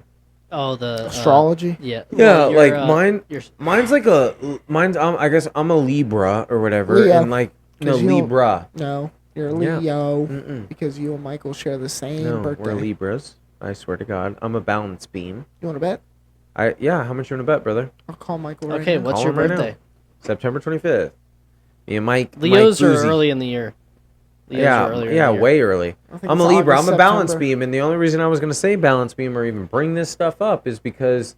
Oh, the astrology? Yeah. Yeah, Well, like your, mine. your- Mine's like mine's. I guess I'm a Libra or whatever, Leo. and like no 'Cause you don't- Libra. No, you're a Yeah. Leo Mm-mm. because you and Michael share the same No, birthday. we're Libras. I swear to God, I'm a balance beam. You want to bet? Yeah. How much you want to bet, brother? I'll call Michael right Okay, now. what's Call your him right now. birthday? September 25th. Me and Mike. Leos Mike are Boozy. early in the year. Leos Yeah, are earlier in yeah, the year. way early. I think I'm a it's Libra. August, I'm a balance September. beam, and the only reason I was gonna say balance beam or even bring this stuff up is because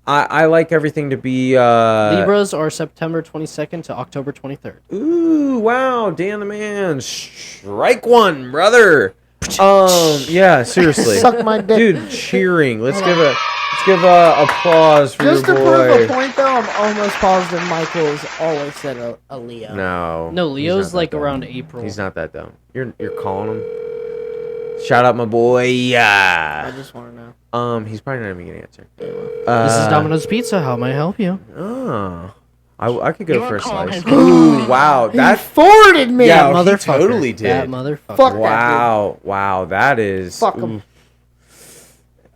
I like everything to be Libras are September 22nd to October 23rd. Ooh, wow, Dan the man, strike one, brother. Yeah, seriously, Suck my dick. dude, cheering. Let's give a applause for Just to your prove a boy. point, though, I'm almost positive Michael's always said a Leo. No, No, he's Leo's not that like dumb. around April. He's not that dumb. You're calling him. Shout out my boy. I Yeah. just want to know. He's probably not even gonna answer. This is Domino's Pizza. How may I help you? Oh, I could go Your for a call slice. has been Ooh, wow, He that forwarded me. Yeah, That he motherfucker. totally did. That motherfucker. Fuck that. wow, that is. Fuck 'em. oof.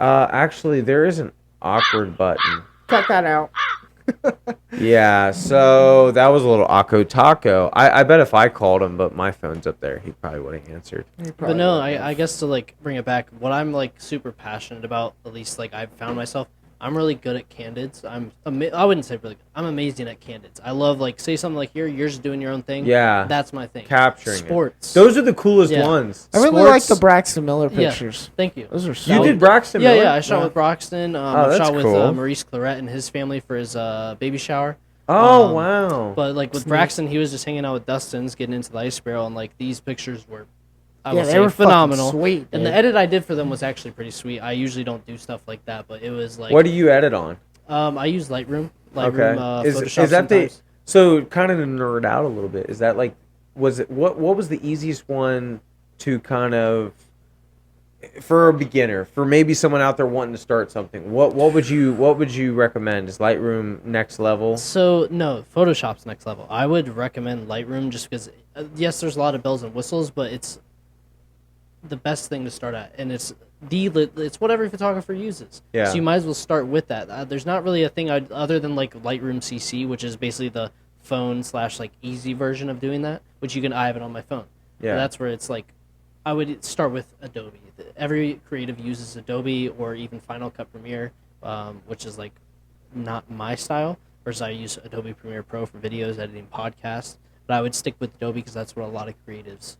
Actually, there is an awkward button. Cut that out. Yeah, so that was a little Akko Taco. I bet if I called him, but my phone's up there, he probably would have answered. But no, I guess to like bring it back, what I'm like super passionate about, at least like I've found myself, I'm really good at candids. I wouldn't say really good. I'm amazing at candids. I love like say something like you're just doing your own thing. Yeah. That's my thing. Capturing it. Sports. Those are the coolest Yeah. ones. I really like Sports- the Braxton Miller Yeah. pictures. Thank you. Those are so. You did Braxton Yeah, Miller? yeah. I shot Yeah. with Broxton. Oh, I that's shot with cool. Maurice Claret and his family for his baby shower. Oh, wow. But like with Sneak. Braxton, he was just hanging out with Dustin's, getting into the ice barrel, and like these pictures were, I Yeah, will they say, were fucking phenomenal. sweet, And the dude. edit I did for them was actually pretty sweet. I usually don't do stuff like that, but it was like What do you edit on? I use Lightroom. Okay. Lightroom, Is Photoshop that the sometimes. so kind of to nerd out a little bit? Is that like was it what was the easiest one to kind of for a beginner, for maybe someone out there wanting to start something? What would you recommend? Is Lightroom next level? So no, Photoshop's next level. I would recommend Lightroom just because yes, there's a lot of bells and whistles, but it's the best thing to start at, and it's what every photographer uses. Yeah. So you might as well start with that. There's not really a thing other than like Lightroom CC, which is basically the phone / like easy version of doing that, which I have it on my phone. Yeah. And that's where it's like, I would start with Adobe. Every creative uses Adobe or even Final Cut Premiere, which is like not my style. Versus I use Adobe Premiere Pro for videos, editing podcasts. But I would stick with Adobe because that's what a lot of creatives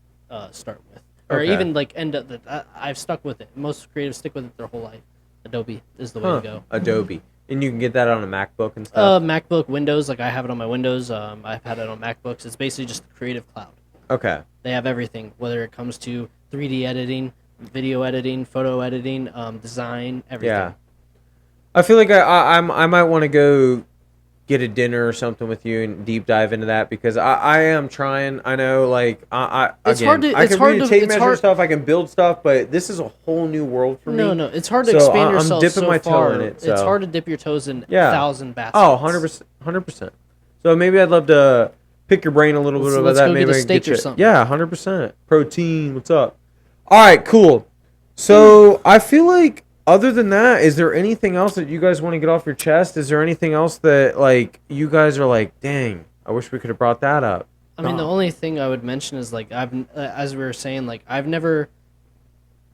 start with. Or Okay. even like end up that I've stuck with it. Most creatives stick with it their whole life. Adobe is the way to go. Adobe. And you can get that on a MacBook and stuff. MacBook, Windows, like I have it on my Windows. I've had it on MacBooks. It's basically just the Creative Cloud. Okay. They have everything, whether it comes to 3D editing, video editing, photo editing, design, everything. Yeah. I feel like I might want to go get a dinner or something with you and deep dive into that because I am trying. I know, like I It's again, hard to- I it's can hard read a to- tape it's measure hard- stuff. I can build stuff, but this is a whole new world for me. No, it's hard to So expand I'm yourself dipping so my toe far. in it, It's so. hard to dip your toes in Yeah. 1,000 baskets. Oh, 100%, 100%. So maybe I'd love to pick your brain a little bit about Let's that. go get Maybe a I can steak get or you. something. Yeah, 100%. Protein. What's up? All right, cool. So I feel like other than that, is there anything else that you guys want to get off your chest? Is there anything else that like you guys are like, dang, I wish we could have brought that up? I mean, the only thing I would mention is like as we were saying, like I've never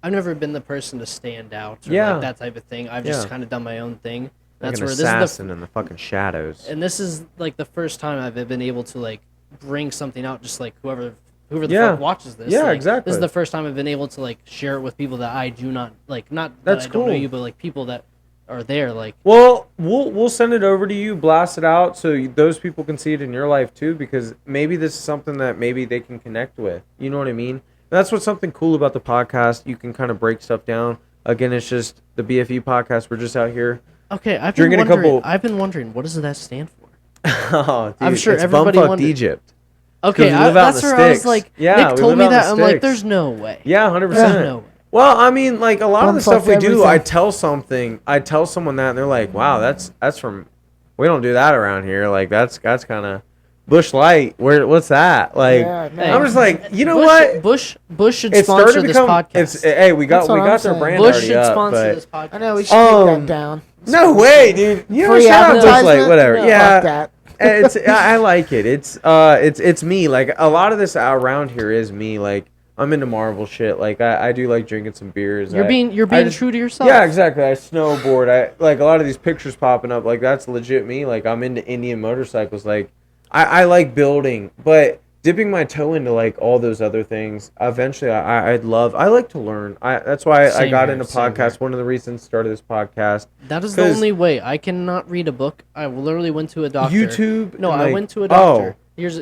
been the person to stand out or Yeah. like that type of thing. I've just Yeah. kind of done my own thing. Like That's an where assassin in the fucking shadows. and this is like the first time I've been able to like bring something out, just like whoever the Yeah. fuck watches this. Yeah, like, exactly. This is the first time I've been able to like share it with people that I do not like. Not That's that I don't know cool. you, but like people that are there. Like Well, we'll send it over to you, blast it out, so those people can see it in your life too. Because maybe this is something that maybe they can connect with. You know what I mean? That's what's something cool about the podcast. You can kind of break stuff down. Again, it's just the BFE podcast. We're just out here. okay, Drinking a couple- I've been wondering what does that stand for? Oh, dude, I'm sure it's everybody bumfucked wonders. Egypt. Okay, we live out in that's the where I was sticks. like, Yeah, Nick we told live me out in the that. I'm like, sticks. there's no way. Yeah, 100%. There's no way. Well, I mean, like a lot of the Bumfuck stuff we do, everything. I tell someone that, and they're like, "Wow, that's from. We don't do that around here. Like that's kind of Bush Light. What's that? Like, Yeah, no. I'm just like, you know Bush, what? Bush should It started sponsor to this become. podcast. Hey, we got That's what I'm their saying. brand Bush already should up, sponsor but this podcast. I know we should take that down. no way, dude. You know, Free shout out Bush advertisement? Light, whatever. No, Yeah, fuck that. I like it. It's me. Like a lot of this around here is me. Like I'm into Marvel shit. Like I do like drinking some beers. You're being just- true to yourself. Yeah, exactly. I snowboard. I like a lot of these pictures popping up. Like that's legit me. Like I'm into Indian motorcycles. Like I like building, but dipping my toe into like all those other things. Eventually, I like to learn. That's why I Same got here, into same podcasts. here. One of the reasons started this podcast. That is the 'Cause only way. I cannot read a book. I literally went to a doctor. YouTube. No, and, I like- went to a doctor. Oh, This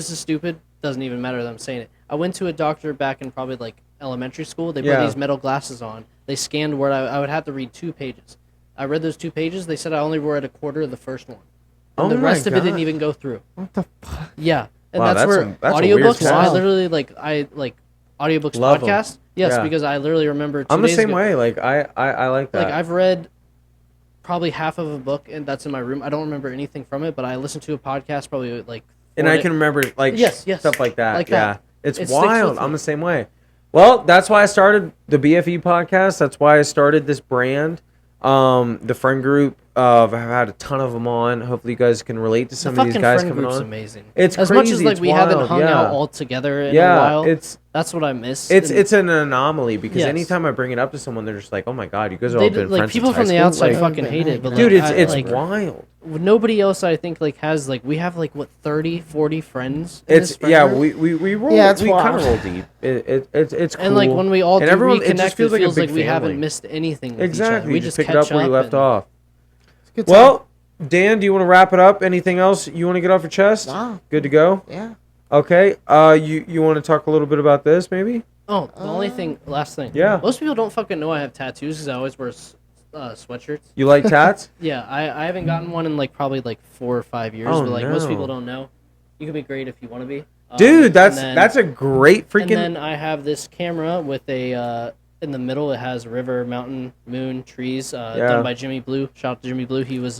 is stupid. Doesn't even matter that I'm saying it. I went to a doctor back in probably like elementary school. They Yeah. put these metal glasses on. They scanned where I would have to read 2 pages. I read those 2 pages. They said I only read a quarter of the first one. And the my rest of it didn't God. even go through. What the fuck? Yeah. And Wow, that's where that's a weird audiobooks, I style. literally I like audiobooks Love 'em. podcast. Yes, Yeah. because I literally remember 2 I'm the days same ago, way. Like I like that. like I've read probably half of a book and that's in my room. I don't remember anything from it, but I listened to a podcast probably like and 4 I da- can remember like Yes, stuff like that. like yeah, that. it's It sticks with wild. me. I'm the same way. Well, that's why I started the BFE podcast. That's why I started this brand. The friend group. I've had a ton of them on. Hopefully, you guys can relate to the some of these fucking guys friend coming group's on. amazing. It's as much as crazy, like it's we haven't wild, hung yeah. out all together in a Yeah, while. it's That's what I miss. it's And it's an anomaly because Yes. anytime I bring it up to someone, they're just like, "Oh my god, you guys are they all did- been like friends people since from high the school?" outside Like, fucking hate it, but dude, like, it's like, wild. nobody else I think like has like we have like what 30, 40 friends. In this It's friend yeah, group. we roll. Yeah, it's we kind of wild. roll deep. It's cool. And like when we all And do everyone- reconnect, it just feels like a big we haven't family. missed anything. With Exactly. Each other. We You just pick it catch up where you left and- off. Good Well, Dan, do you want to wrap it up? Anything else you want to get off your chest? Nah. Good to go. Yeah. Okay. You want to talk a little bit about this, maybe? Oh, the only thing, last thing. Yeah. Most people don't fucking know I have tattoos because I always wear sweatshirts. You like tats? Yeah, I haven't gotten one in like probably like 4 or 5 years, Oh, but like most no. people don't know. You can be great if you want to be. Dude, and then- that's a great And freaking. then I have this camera with a in the middle. It has river, mountain, moon, trees. Yeah. Done by Jimmy Blue. Shout out to Jimmy Blue. He was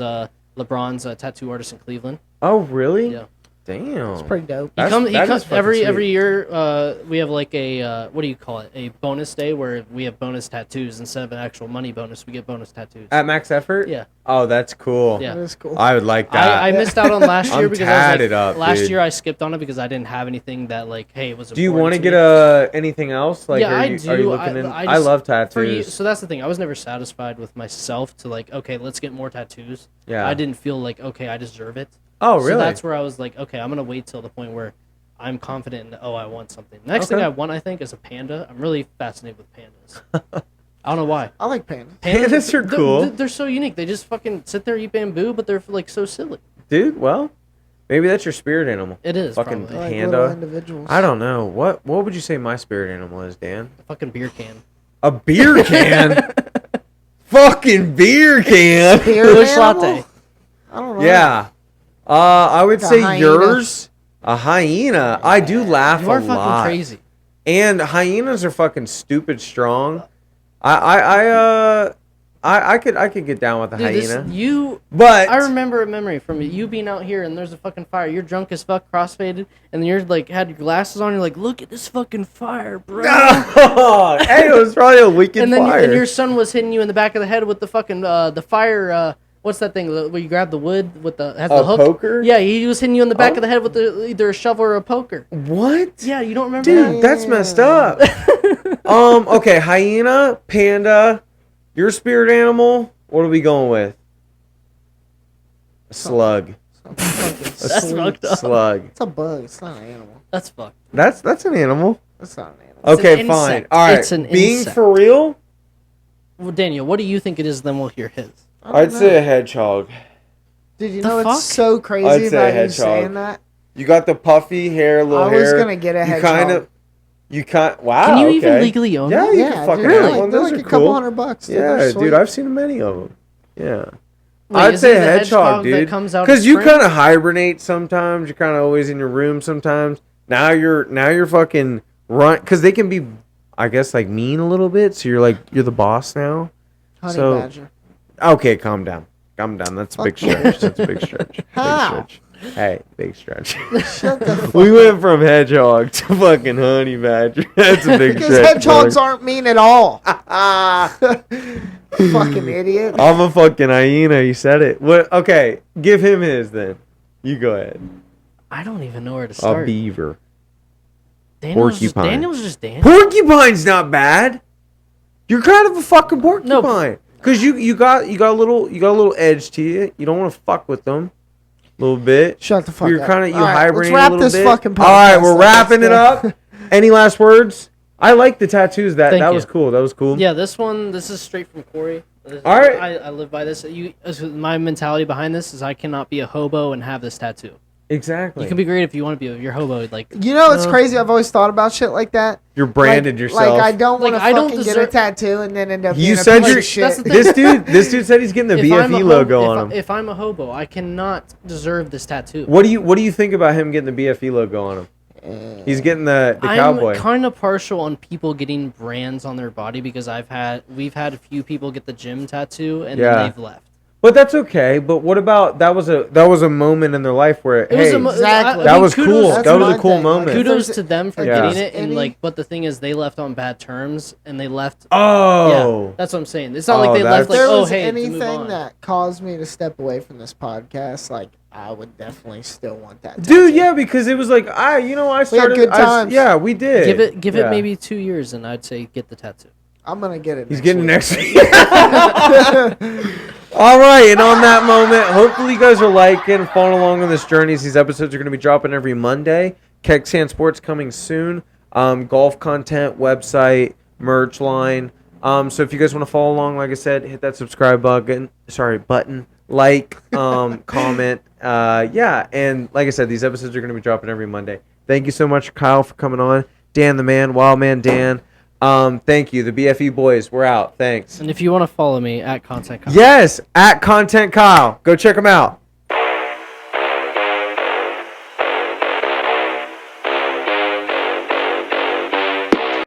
LeBron's tattoo artist in Cleveland. Oh, really? Yeah. Damn. It's pretty dope. He That's- comes. He that comes is fucking every sweet. year. We have like a what do you call it? A bonus day where we have bonus tattoos instead of an actual money bonus. We get bonus tattoos. At max effort? Yeah. Oh, that's cool. Yeah. That is cool. I would like that. I missed out on last year I'm because I was tatted like, up, last dude. year I skipped on it because I didn't have anything that like hey it was. Do you want to important get me. anything else? Like, Yeah, are I you, do. Are you looking in? I I just- love For you, tattoos. so that's the thing. I was never satisfied with myself to like okay let's get more tattoos. Yeah. I didn't feel like okay I deserve it. Oh, really? So that's where I was like okay I'm gonna wait till the point where I'm confident in I want something. Next thing Okay. I want I think is a panda. I'm really fascinated with pandas. I don't know why. I like pandas. Pandas are cool. They're so unique. They just fucking sit there eat bamboo, but they're like so silly. Dude, well, maybe that's your spirit animal. It is Fucking probably I like Panda. little individuals. I don't know. What would you say my spirit animal is, Dan? a fucking beer can. A beer can? Fucking beer can? Spirit Bush animal? latte. I don't know. Yeah. I would Like a say hyena. yours. A hyena. I do laugh You are a fucking lot. crazy. And hyenas are fucking stupid strong. I could get down with a Dude, hyena. But I remember a memory from you being out here and there's a fucking fire. You're drunk as fuck, crossfaded, and then you're like had your glasses on. You're like, look at this fucking fire, bro. hey, it was probably a wicked and then fire. and your son was hitting you in the back of the head with the fucking the fire. What's that thing where you grab the wood with the has A the hook? poker? Yeah, he was hitting you in the back Oh. of the head with either a shovel or a poker. What? Yeah, you don't remember Dude, that's messed up. Okay, hyena, panda, your spirit animal. What are we going with? A slug. That's fucked up. Slug. It's a bug. It's not an animal. That's fucked. That's an animal. It's not an animal. It's Okay, an fine. insect. All right. It's an Being insect. for real, Well, Daniel, what do you think it is? Then we'll hear his. I don't I'd know. say a hedgehog. Dude, you The know fuck? it's so crazy I'd say a about you hedgehog. saying that? You got the puffy hair, little I hair. was gonna get a You hedgehog. kind of. You can't. Wow. Can you okay. even legally own Yeah, one? you Yeah, can fucking dude, have they're like, one. they're Those like are a couple cool. $100. Dude, Yeah, they're dude, sweet. I've seen many of them. Yeah. Wait, I'd is say it a the hedgehog, that dude. comes out Because in you spring? kind of hibernate sometimes. You're kind of always in your room sometimes. Now you're fucking run because they can be, I guess, like mean a little bit. So you're the boss now. Honey so- badger. Okay, calm down. Calm down. That's a big Fuck you. stretch. That's a big stretch. Big How? stretch. Hey, big stretch. Shut the fuck We went from hedgehog to fucking honey badger. That's a big Because stretch. hedgehogs brother. aren't mean at all. Fucking idiot. I'm a fucking hyena. You said it. What? Okay, give him his then. You go ahead. I don't even know where to A start. beaver. Daniel's just, porcupine. Daniel's just Daniel. Porcupine's not bad. You're kind of a fucking porcupine. Cause you got a little edge to you. You don't want to fuck with them. A little bit. Shut the fuck You're up. kind of you All right, hibernate let's wrap a little this bit. fucking All right, podcast we're up. wrapping it Let's up. Any last words? I like the tattoos. That Thank that you. was cool. That was cool. Yeah, this is straight from Corey. All right. I live by this. My mentality behind this is I cannot be a hobo and have this tattoo. Exactly. You can be great if you want to be. You're hobo. Like, You know, it's crazy. I've always thought about shit like that. You're branded like, yourself. Like I don't Like, want to I don't fucking get a deserve- tattoo and then end up. You being a said piece you're- of shit. that's the thing. This dude said he's getting the if I'm a BFE hobo- logo on him. If I'm a hobo, I cannot deserve this tattoo. What do you think about him getting the BFE logo on him? He's getting the I'm cowboy. kind of partial on people getting brands on their body because we've had a few people get the gym tattoo and Yeah. then they've left. But that's okay. But what about that was a moment in their life where It was hey, a mo- exactly. that mean, was kudos- cool. That's That was my a cool thing, like, moment. Kudos There's- to them for Yeah. getting it, and any- like, but the thing is, they left on bad terms, and they left. Oh. Yeah, that's what I'm saying. It's not Oh, like they left that's- like, If there oh was hey, to move anything on. that caused me to step away from this podcast, like I would definitely still want that. Dude, tattoo. yeah, because it was like I started. good times. Yeah, we did. Give Yeah. it maybe 2 years, and I'd say get the tattoo. I'm gonna get it. He's next getting week. next week. All right, and on that moment, hopefully you guys are liking, following along on this journey. These episodes are going to be dropping every Monday. Kegsan Sports coming soon. Golf content, website, merch line. So if you guys want to follow along, like I said, hit that subscribe button. Like, comment. Yeah, and like I said, these episodes are going to be dropping every Monday. Thank you so much, Kyle, for coming on. Dan the man, Wild Man Dan. Thank you. The BFE boys, we're out. Thanks. And if you want to follow me at Content Kyle. Yes, at Content Kyle. Go check them out.